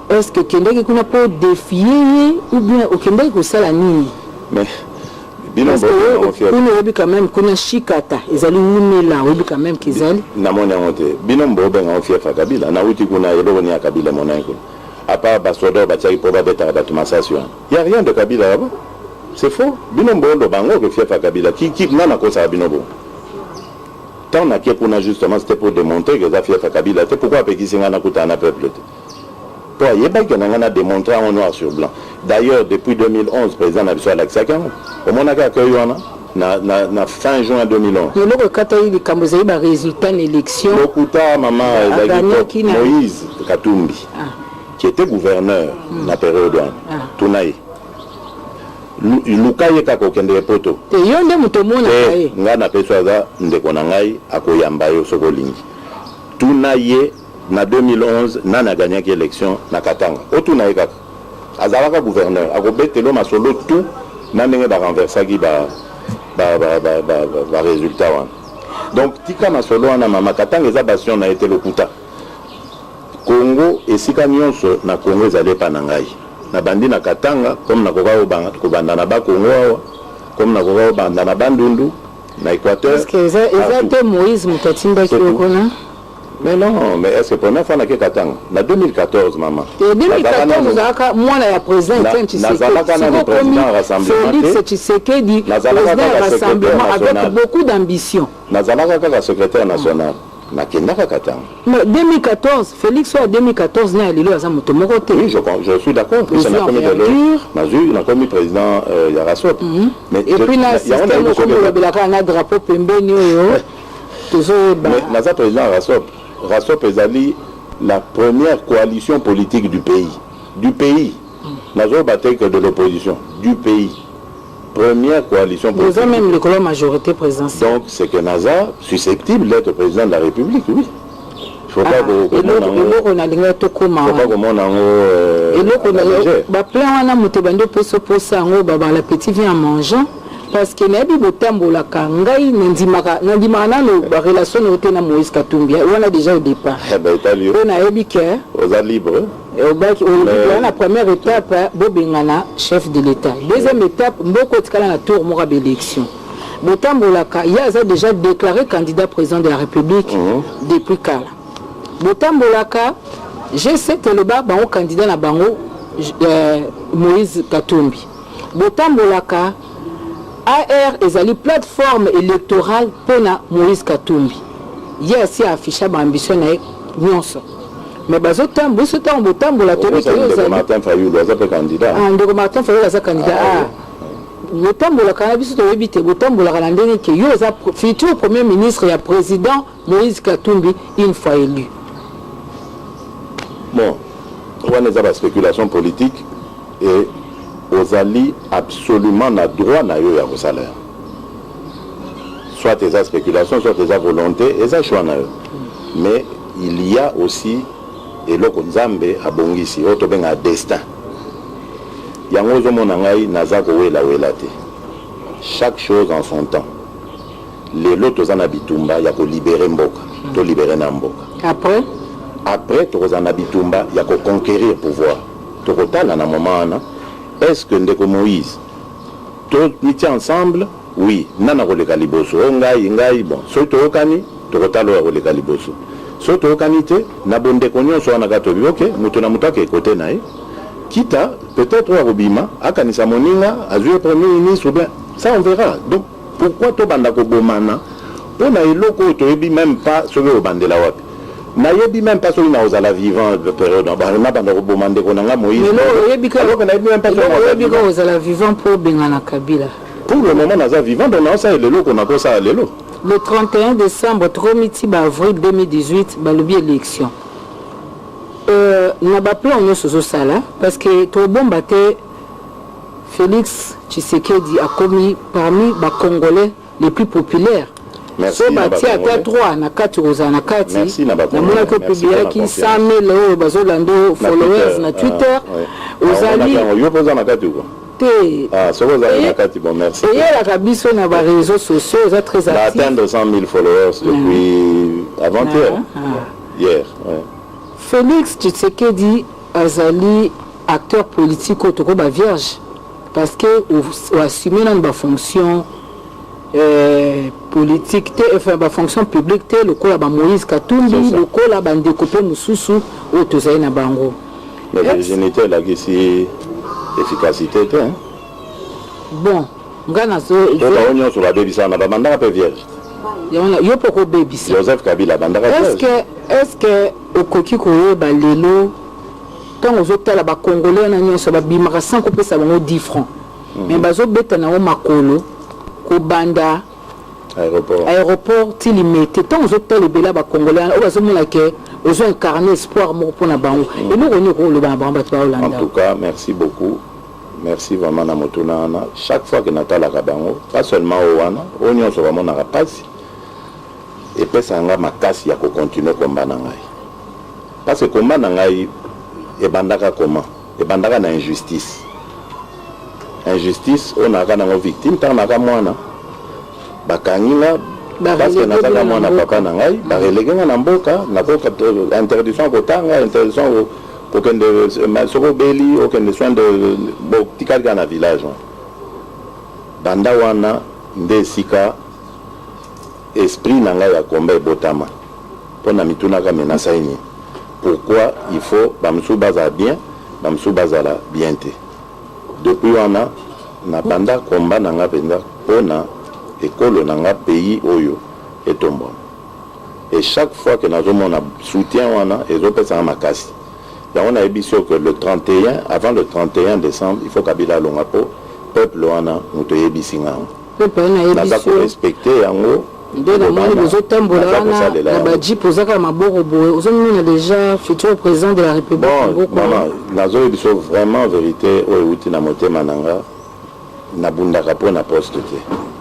B: est-ce que Kendeki kuna pas défier ou bien au Kendeki ko sala nini
A: mais binombo
B: on quand même kuna shikata ezali umela obi quand même kizali
A: na mona ngote binombo benga fief Kabila na uti kuna yelo ni Kabila monanko à part basodo bachai pour beta batumasation il y a rien de Kabila là-bas c'est faux binombo lo bango que fief Kabila qui nana ko sa binombo tant na qui pour justement c'était pour démontrer que ça fief Kabila c'est pourquoi pekisinga na kutana peuple toi yeba que na démontrer en noir sur blanc d'ailleurs depuis 2011 président na biso Alexakan au monaka que yona na fin juin 2011
B: le katayi de Kambozaï ba résultat l'élection
A: lokuta maman Moïse Katumbi qui était gouverneur na période tunaï lukaye kako kende poto
B: te yonde mutomona kaye
A: nga na peso za ndeko na ngai akoyamba yo sokolingi tunaye na 2011 nana gagné l'élection na Katanga otu na ekaka azalaka gouverneur akobetelo masolo tout na ndenge ba renverser ki ba résultat wana donc tika masolo wana mama Katanga eza bastion na été lokuta Congo esika nyonso na Congo ezali pa na ngai na bandi na Katanga comme na koka kobanda na ba Congo awa comme na koka kobanda na Bandundu na Équateur
B: est-ce que eza Moïse Mutatimba qui okona.
A: Mais non, mais est-ce que première fois na Katanga na 2014 maman.
B: Et 2014 zaka mwana ya président Félix Tshisekedi président rassemblement avec beaucoup d'ambition.
A: Nazalaka kaka secrétaire national. Na Kendaka Katanga.
B: Mais 2014 Félix en 2014 na lelo aza moto moko te.
A: Oui, je suis d'accord. C'est na commis de na commis président Yarasop.
B: Mais et puis là système comme la belaka na drapeau pembeni oyo.
A: Mais naza président Yarasop ezali la première coalition politique du pays. Du pays. Nazo battre que de l'opposition. Du pays. Première coalition politique.
B: Vous avez même le majorité présidentielle.
A: Donc c'est que Naza susceptible d'être président de la République, oui. Il faut pas que
B: et l'autre on a l'ingé tout comment.
A: Il faut pas que mon ango.
B: Et l'autre on a plein on a monté bando pour se poser en haut la petite vient en mangeant. Parce que nabi botambola kangai ndimaka na la relation noté na Moïse Katumbi on a déjà au départ on a ébiqué
A: aux libres
B: et la première étape bobengana chef de l'état deuxième étape mboko tikala na tour mo ba élection botambola ka ya a déjà déclaré candidat président de la République depuis kala botambola ka G7 le ba bango candidat na bango Moïse Katumbi botambola ka AR ezali plateforme électorale pour Moïse Katumbi. Il y a aussi affiché l'ambition de nyonso. Mais bazotambo sotambo tambo la tobi que
A: Martin Fayulu est candidat.
B: Ah, Martin Fayulu est candidat. Le tambo la cannabis to ebite, le tambo la ndenge que yo za futur premier ministre et président Moïse Katumbi une fois élu.
A: Bon, on a des spéculations politiques et aux alliés absolument na droit na yo ya salaire. Soit tes spéculations, soit tes volontés, et ça choix na yo. Mais il y a aussi et le Nzambe a bongisi, auto ben a destin. Yango zo monangai nazako wela te. Chaque chose en son temps. Les lotos en habitumba ya ko libérer mboka, to libérer na mboka. Après to en habitumba ya ko conquérir pouvoir. To kotala na moment est-ce que ndeko Moïse tout miti ensemble oui nana ko le kaliboso ngai bon so to okani to kotalo ko le kaliboso so to okani te na bonde konyo so na gato bi OK mutu na mutake côté nae kita peut-être wa robima akanisa moninga azue premier ministre bien ça on verra donc pourquoi to banda ko bomana pona eloko to ebi même pas so ke obandela wapi na yebi même pas sur une aux vivant de période na banda ko bomande ko na Moïse
B: mais yebi ka même pas sur aux vivant pour bengana Kabila
A: pour le moment naza vivant donc na ça lelo ko na ko ça lelo
B: le 31 décembre 3 avril 2018 balobi élection na ba plan no soso sala parce que to bombaté Félix Tshisekedi a commis parmi les Congolais les plus populaires.
A: Merci.
B: So bati ata 3 na kati rozana kati.
A: Merci na bakongolais.
B: Na mona ko publier ki 100,000 bazolando followers na Twitter. Ozali
A: yo poza na kati ko.
B: Te.
A: Ah, so ozali na kati bon merci.
B: Et la kabiso na ba réseaux sociaux za très actif.
A: Atteindre 100,000 followers depuis avant-hier. Hier, ouais.
B: Félix Tshisekedi azali acteur politique autour ba vierge parce que ou assumer dans ba fonction politique enfin ba fonction publique te le kola ba Moïse Katumbi le kola ba ndekopé mususu o tozai na bango
A: mais la génité la qui efficacité te hein
B: bon ngana zo
A: to onyo sur la bébisa na ba mandaka pe vierge
B: yo poko bébisa
A: Joseph Kabila bandaka
B: est-ce que okoki koyeba lelo tant ozotala ba congolais na nyonso ba bimaka sans kopesa bango 10 francs mais bazobeta na o makolo ko banda aéroport tilimité tant ozotala bela ba congolais o bazomona ke ozo incarner espoir mo pour na bango et nous on ko le ba bamba to Hollande.
A: En tout cas merci beaucoup. Merci vraiment na motuna na chaque fois que natala ka bango pas seulement o wana o nyonso ba mona ka pasi et puis ça nga makasi ya ko continuer combat na ngai parce que combat nangai et bandaka comment et bandaka na injustice on a kana victime tant na mwana bakangina parce que nazaka mwana papa nangai ba reléguer na mboka na boka interdiction kotanga interdiction aucun de soko beli aucun de soin de tikal na village banda wana ndesika esprit nangai ya combat botama pona mituna ka menasa ini. Pourquoi il faut bamsou baza bien, bamsou baza la bienté. Depuis on a na banda combat nanga benda pona école nanga pays oyo et tombo. Et chaque fois que nous avons un soutien et les autres ça makasi. On a dit que le 31 avant le 31 décembre, il faut Kabila longapo peuple wana muto yebisinga.
B: Peuple na yebiso
A: respecter yango.
B: De la moindre des autres tambourana, la badji posaka maboro boé. Aux hommes, on a déjà futur président de la République.
A: Bon, maman, nazo ebiso vraiment vérité o euti na motema nanga na bundaka po na poste te.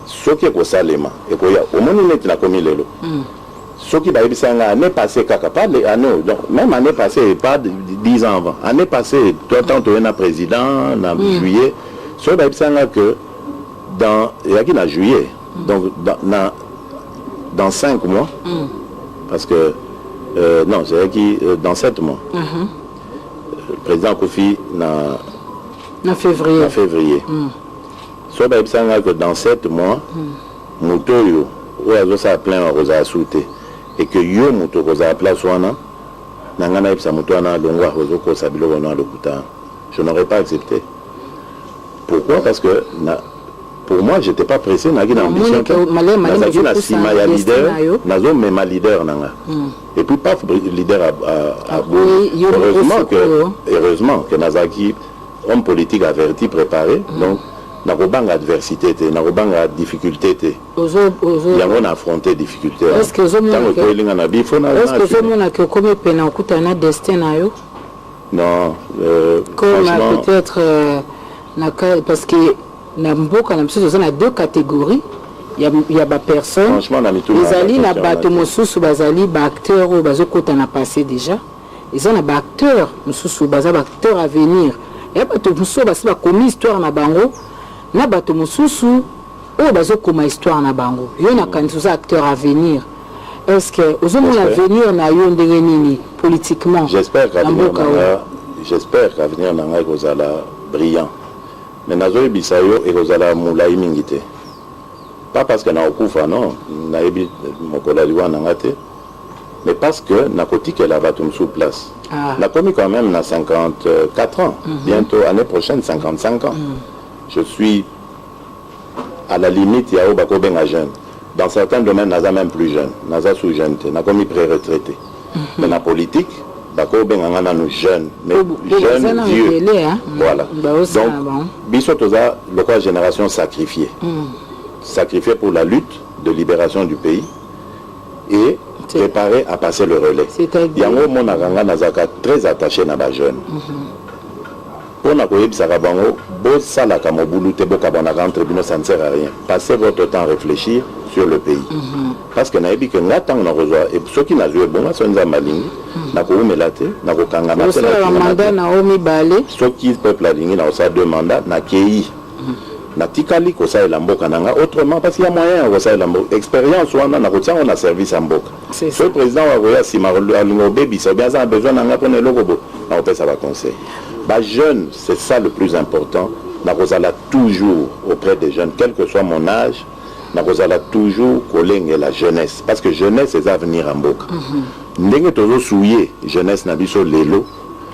A: Soki ko salema e ko ya o moni net na komi lelo. Soki ba ebisanga année passée kaka pas les années, même année passée pas 10 ans avant. Année passée, toi tant tu es na président na juillet, so ba ebisanga que dans yaki na juillet. Donc dans 5 mois, parce que, non, c'est qui dans 7 mois, le président Kofi
B: en février.
A: Soit que dans 7 mois, Moutoyo, où il y a plein de rosas à souter, et que yo Mouto rosa à place wana, Nangana Ipsa Moutouana, Longwa Rosoko Sabilo Wana Lokuta, je n'aurais pas accepté. Pourquoi? Parce que pour moi, je n'étais pas pressé, je n'avais pas ambition. Je ma leader. Et puis, pas leader à bout. Heureusement que Nazaki, homme politique averti, préparé, donc, n'a pas d'adversité, n'a pas de difficulté. Il y a affronté difficulté.
B: Est-ce que vous avez un destin?
A: Non.
B: Comme peut-être, parce que na mboka na biso tozana deux catégories il y a ba personne les ali na bato mosusu bazali ba acteur ou bazokota na passé déjà ils ont ba acteur mosusu baza ba acteur à venir et bato mosusu basi ba komi histoire na bango na bato mosusu o bazokoma histoire na bango yo na kanisa acteur à venir. Est-ce que aux hommes l'avenir na yo ndenge nini politiquement?
A: J'espère qu'avenir nanga kozala brillant. Mais nazo bisayo et rozala moulay mingite. Pas parce que na okufa non, na ebi mokola liwa nangate, mais parce que na koti que la batum sous place. Na commis quand même na 54 ans, bientôt année prochaine 55 ans. Je suis à la limite ya obako benga jeune. Dans certains domaines naza même plus jeune, naza sous jeune, na commis pré-retraité. Mais na politique bako benganga nous jeunes, mais jeunes vieux. Voilà. Donc, Bissotoza, la génération sacrifiée. Sacrifiée pour la lutte de libération du pays et préparée à passer le relais. Yango Monaganga Nazaka très attaché à la jeune. Pour Nakoyeb Sarabango, Bos Salaka Mobulu Teboka Bonagan tribunal, ça ne sert à rien. Passez votre temps à réfléchir sur le pays. Parce que Naïbi que Natang n'a rejoint, et ceux qui n'a joué bon, c'est un Maling, n'a pas eu Melate, n'a pas eu Kangana, ceux qui peuple la ligne, n'a pas deux mandats, n'a Kei. N'a Tikali, Kosa et Lamboka, autrement, parce qu'il y a moyen, Kosa et Lamboka. Expérience, on a service à Mboka. Ce président, si Maroulou Baby, c'est bien ça, besoin d'un appel de logo, ça va conseiller. Bah, jeune, c'est ça le plus important. N'a toujours auprès des jeunes, quel que soit mon âge, n'a toujours collé la jeunesse. Parce que jeunesse, c'est l'avenir en Mboka. Ndenge tozo souillé, jeunesse n'a biso lelo,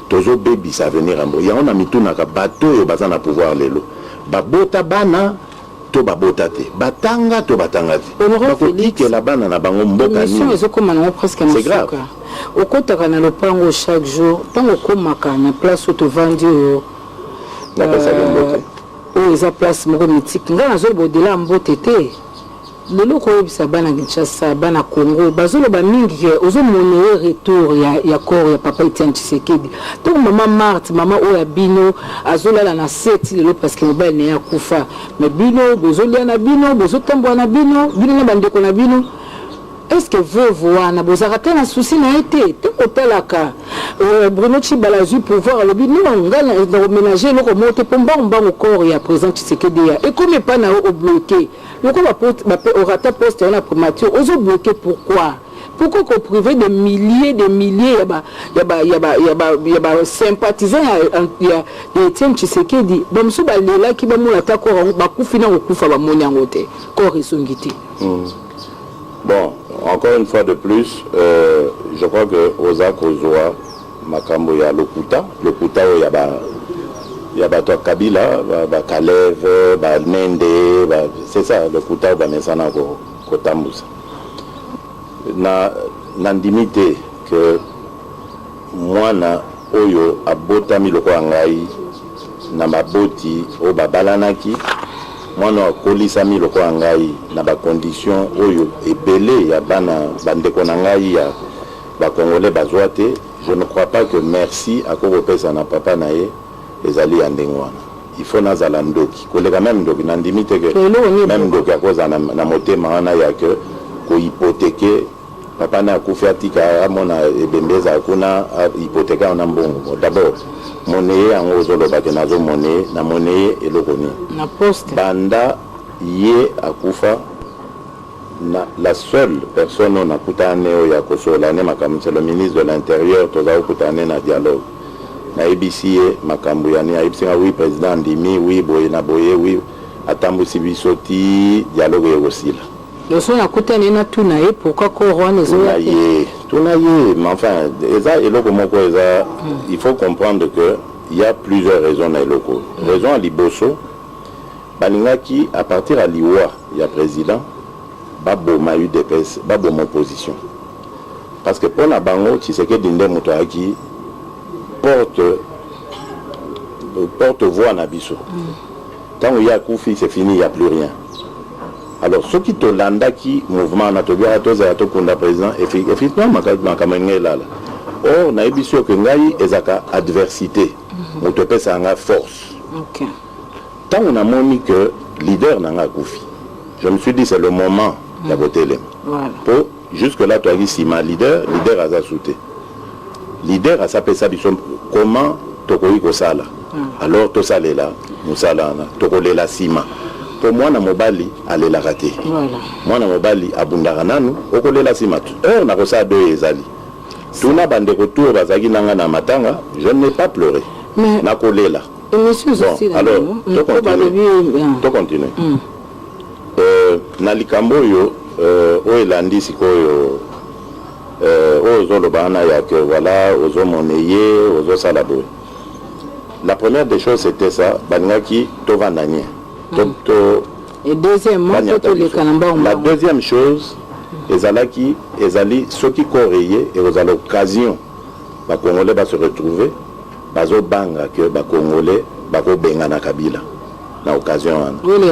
A: tozo baby, c'est l'avenir en Mboka. Il y a un ami tout n'a bateau et bazan à pouvoir lelo. Babota bana, to babota te. Batanga, to batanga te. La bana na bango Mboka ni. C'est grave.
B: Au côté de le pango chaque jour, tant que na place où tu vendu ils place mythique. Nga na zo bodela mbote te. Lelo ko yebisa bana Kinshasa, bana Congo, bazolo ba mingi ozo monere retour ya corps ya papa Etienne Tshisekedi. Donc maman Marthe, maman oya bino azola la na seti lelo parce que mobile ne ya kufa. Mais bino bozolia na bino, bozotambo na bino, bino na bandeko na bino. est-ce que veuve wana bozaka te na souci na été te kotalaka Bruno Tshibala azwi pouvoir alobi non nga na ménager eloko moko te mpo mbango corps ya président Tshisekedi ya ekomi epai na yo obloke loko orata poste wana primature ozobloke pourquoi qu'on privé de milliers y a sympathisants ya Etienne Tshisekedi bamusu balela ki bamona ta ko bakufi na kokufa bamoni yango te ko risongi te.
A: Bon, encore une fois de plus, je crois que Oza Kozoa makambo ya lokuta oyo ya bato ya Kabila ba Kalev ba Nende c'est ça lokuta ba mesana ko tambusa na ndimite que mwana oyo abotami loko ngai na maboti o babalanaki mwana akolisami loko ngai na ba condition oyo ebele ya bana bandeko na ngai ya ba congolais bazwate. Je ne crois pas que merci à Kokopesa na papa nae ezali ya ndenge wana. Il faut nazala ndoki koleka même ndoki na ndimite que même ndoki akoza na motema wana ya que ko hypothéquer papa na akufi atika amona ebembeza kuna hypothéquer na mbongo. D'abord monnaie yango ozoloba ke nazo monnaie na monnaie elokoni
B: na poste
A: banda ye akufa na la seule personne on a kutane ya kosolane makambo c'est le ministre de l'Intérieur toza kutane na dialogue na ABC makambo yani ABC oui président Ndimi oui boye na boye oui atambusi bisoti dialogue yosila
B: loso na kutane na tuna ye pourquoi corona zoya
A: tunaye mais enfin eza eloko moko eza il faut comprendre que il y a plusieurs raisons na eloko raison à liboso balingaki à partir à liwa il y a président Babo m'a eu des pèses, Babo mon position. Parce que pour la bango, si c'est que Dinde Moutouaki porte-voix à Nabiso. Quand il y a Koufi, c'est fini, il n'y a plus rien. Alors, ceux qui te landa qui mouvement Natobia Atoza Atokunda président, effectivement, ma là. Or, Nabiso Kengai, ezaka adversité. Moutopé, c'est une force. Quand on a moni que leader n'a Koufi, je me suis dit, c'est le moment. Voilà. Pour jusque-là, tu as dit, si ma leader a sa sauté. Leader a sa pesa comment Tokoï Kosala. Alors, tout ça, là, Moussala, Tokole la Sima. Pour moi, na mobali, allez la rater. Moi, na mobali, abundarananu, Okole la Sima. On a reçu deux ezali. Tout n'a pas de retour, Bazagi Nanga Matanga, je n'ai pas pleuré. Na collé là. Bon, alors, tu continues. Na likambo yo oelandi sikoyo ozolobana ya que voilà ozomoneye ozosalaboye. La première des choses c'était ça baningaki tovandanye
B: et deuxièmement
A: la deuxième chose ezali soki koreye et aux l'occasion ba congolais va se retrouver bazobanga que ba congolais bako benga na Kabila. Occasion.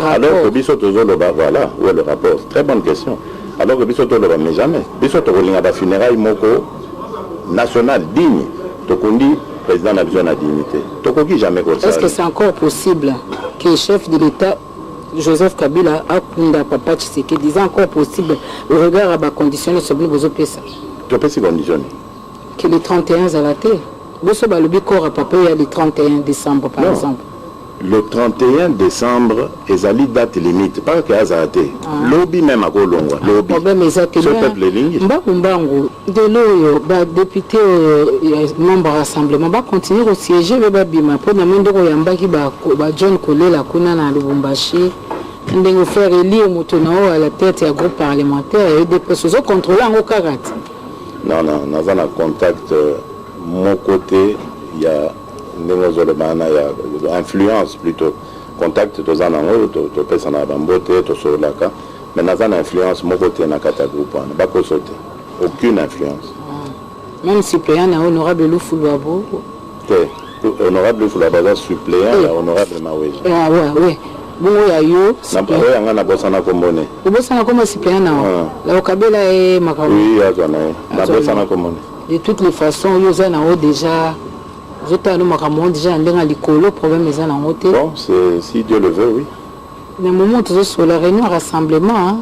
A: Alors que Bissoto Zoloba, voilà, où est le rapport? Très bonne question. Alors que Bissoto Zoloba, mais jamais. Bissoto Zoloba, la funéraille moko national digne. Tokundi, président n'a besoin de dignité. Tokoki jamais comme ça.
B: Est-ce que c'est encore possible que le chef de l'État, Joseph Kabila, a Kunda Papa Tshisekedi, disait encore possible, au regard à la condition de ce que vous avez fait?
A: Tu peux s'y conditionner.
B: Que les 31 à la terre. Vous savez, le Bikor a papa, il y a le 31 décembre, par exemple.
A: Le 31 décembre, ezali date limite. Pas que Azarate. Lobby même à Golongwa. Lobby. Ce peuple ligne.
B: Mbango, de l'eau, député, membre rassemblement, va continuer au siège, va bima. Pour le monde, il y a John Kolé, la Kuna, na Lubumbashi. Nous faire élire Moutonao à la tête et à groupe parlementaire et des personnes contrôlées en Okarat.
A: Non, nous avons un contact. Mon côté, il y a. Il y a influence plutôt. Contact, tu as mais nous avons influence, mon côté, dans le groupe. Aucune influence.
B: Même suppléant, honorable Loufoulouabo.
A: Honorable Loufoulouabo, suppléant, honorable Mawéji.
B: Ah, oui. Bon, il y a eu. De toutes les façons, il y a déjà. Je déjà le problème est
A: bon, si Dieu le veut, oui.
B: Le moment où sur la réunion rassemblement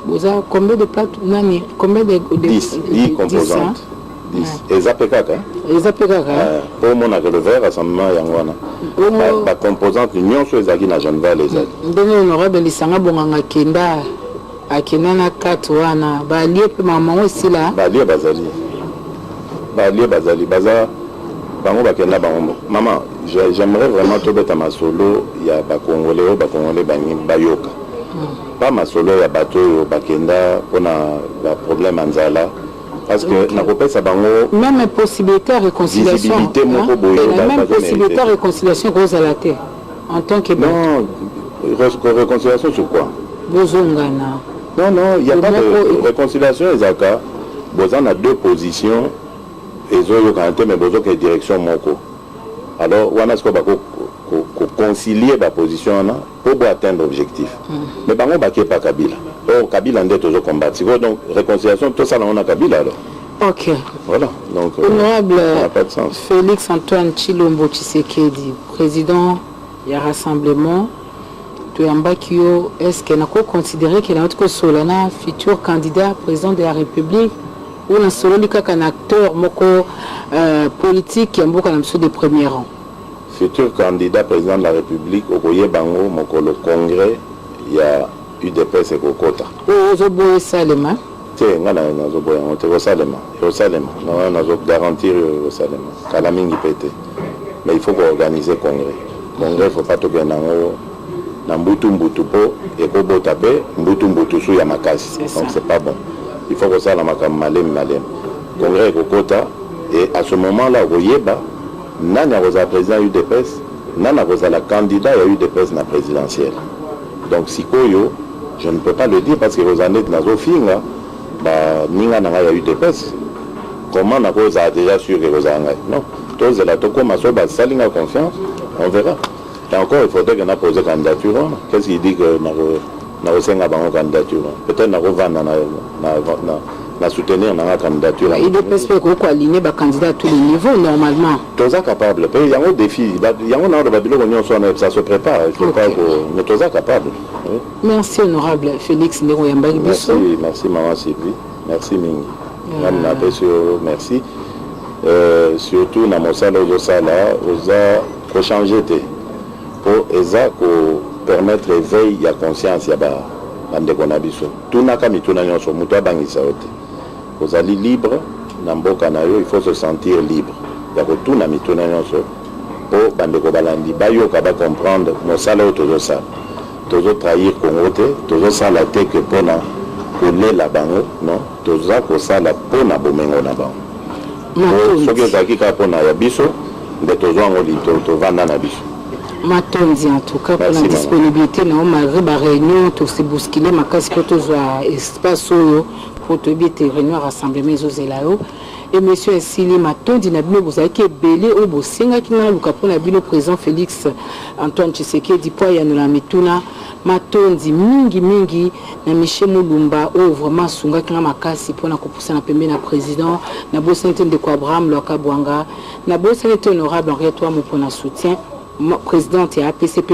B: Vous avez combien de plates? Combien de
A: 10 composantes. 10. Et ça peut caca.
B: Et ça peut caca.
A: Pour mon le verre, rassemblement Yangwana. La composante, l'union sur les agis n'a jamais les aides.
B: Donc, honorable Lissanga Bonganga Kenda, à Kenana Katouana, Bali, maman aussi là. Bali, Bazali. Baza. Maman, j'aimerais vraiment te mettre à ma solo. Il y a Congolais, Bayoka. Pas ma solo, il y a bateau, Bakenda, on a le problème Anzala. Parce que même possibilité de réconciliation. Même possibilité de réconciliation rose à la terre. En tant que.
A: Non, réconciliation sur quoi?
B: Bozongana.
A: Non, il n'y a pas de réconciliation, Ezaka. Bozan a deux positions. Et Zoyo mais Bozo qui est direction Moko. Alors, on a ce qu'on va concilier la position pour atteindre l'objectif. Mais on va pas Kabila. Or, Kabila est toujours combattu. Donc, réconciliation, tout ça, on a Kabila alors.
B: Ok.
A: Voilà. Donc,
B: honorable
A: ça n'a pas de sens.
B: Félix Antoine Tshilombo Tshisekedi, président du Rassemblement de Yambakio, est-ce qu'il a considéré qu'il a notre Solana, futur candidat président de la République, ou un solo un acteur politique qui a beaucoup de premier rang?
A: Futur candidat président de la République, au Koye Bango, le Congrès, il y a UDPS et Kokota.
B: Ozoboye Salema.
A: Tiens, on a Salema. On a garantir Salema. Kalamingi pété. Mais il faut organiser le Congrès. Le Congrès, il ne faut pas tout gagner dans Mbutu po et pour Botape, Mbutu sous Yamakasi. Donc c'est pas bon. Il faut que ça la malem. Congrès Kokota. Et à ce moment-là, au Yeba, Nana Rosa président UDPS, Nana Rosa la candidat à UDPS na présidentielle. Donc si Koyo, je ne peux pas le dire parce que Rosanet n'a pas fait, Ninga n'a pas UDPS. Comment na Rosa a déjà sûr que Rosa n'a? Non. Tous les Toko Maso, Salinga confiance, on verra. Et encore, il faudrait qu'on a posé candidature. Qu'est-ce qu'il dit que na Rosa n'a pas candidature? Peut-être na Rosa na soutenir la candidature.
B: Il peut pas aligner les candidats à tous les niveaux normalement.
A: Tous sont capables. Il y a un défi. Il y a un ça se prépare. Mais tous sont capables.
B: Merci honorable Félix Ndiroyamba.
A: Merci maman Sylvie. Merci Mingi. Merci. Surtout dans mon salon de Sala, pour changer pour permettre l'éveil à conscience. Tout n'a qu'à mituna nyonso muto abangisa ote. Vous allez libre na mboka na yo, il faut se sentir libre. Yako tout na mituna nyonso po bandeko balandi bayoka ba comprendre mosala o tozo sala. Tozo trahir Congo te, tozo sala te que pona kolela bango, non? Tozo ko sala pona bomengo na bango. Soki ezaki ka pona ya biso, nde tozo ngo lito to vanda na biso.
B: Matondi en tout cas pour la disponibilité na ma réunion tout se bousculer ma casse pour tout espace pour te bien réunion rassemblement zozelao et monsieur Esili Matondi na bino vous avez que belé au bosenga ki na luka pour na bino président Félix Antoine Tshisekedi po ya na mituna Matondi mingi na Michel Mulumba au vraiment sunga ki na makasi pour na kopusa na pembe na président na bo centaine de Abraham Lokabwanga na bo honorable Henri toi mon pour na soutien présidente et APCP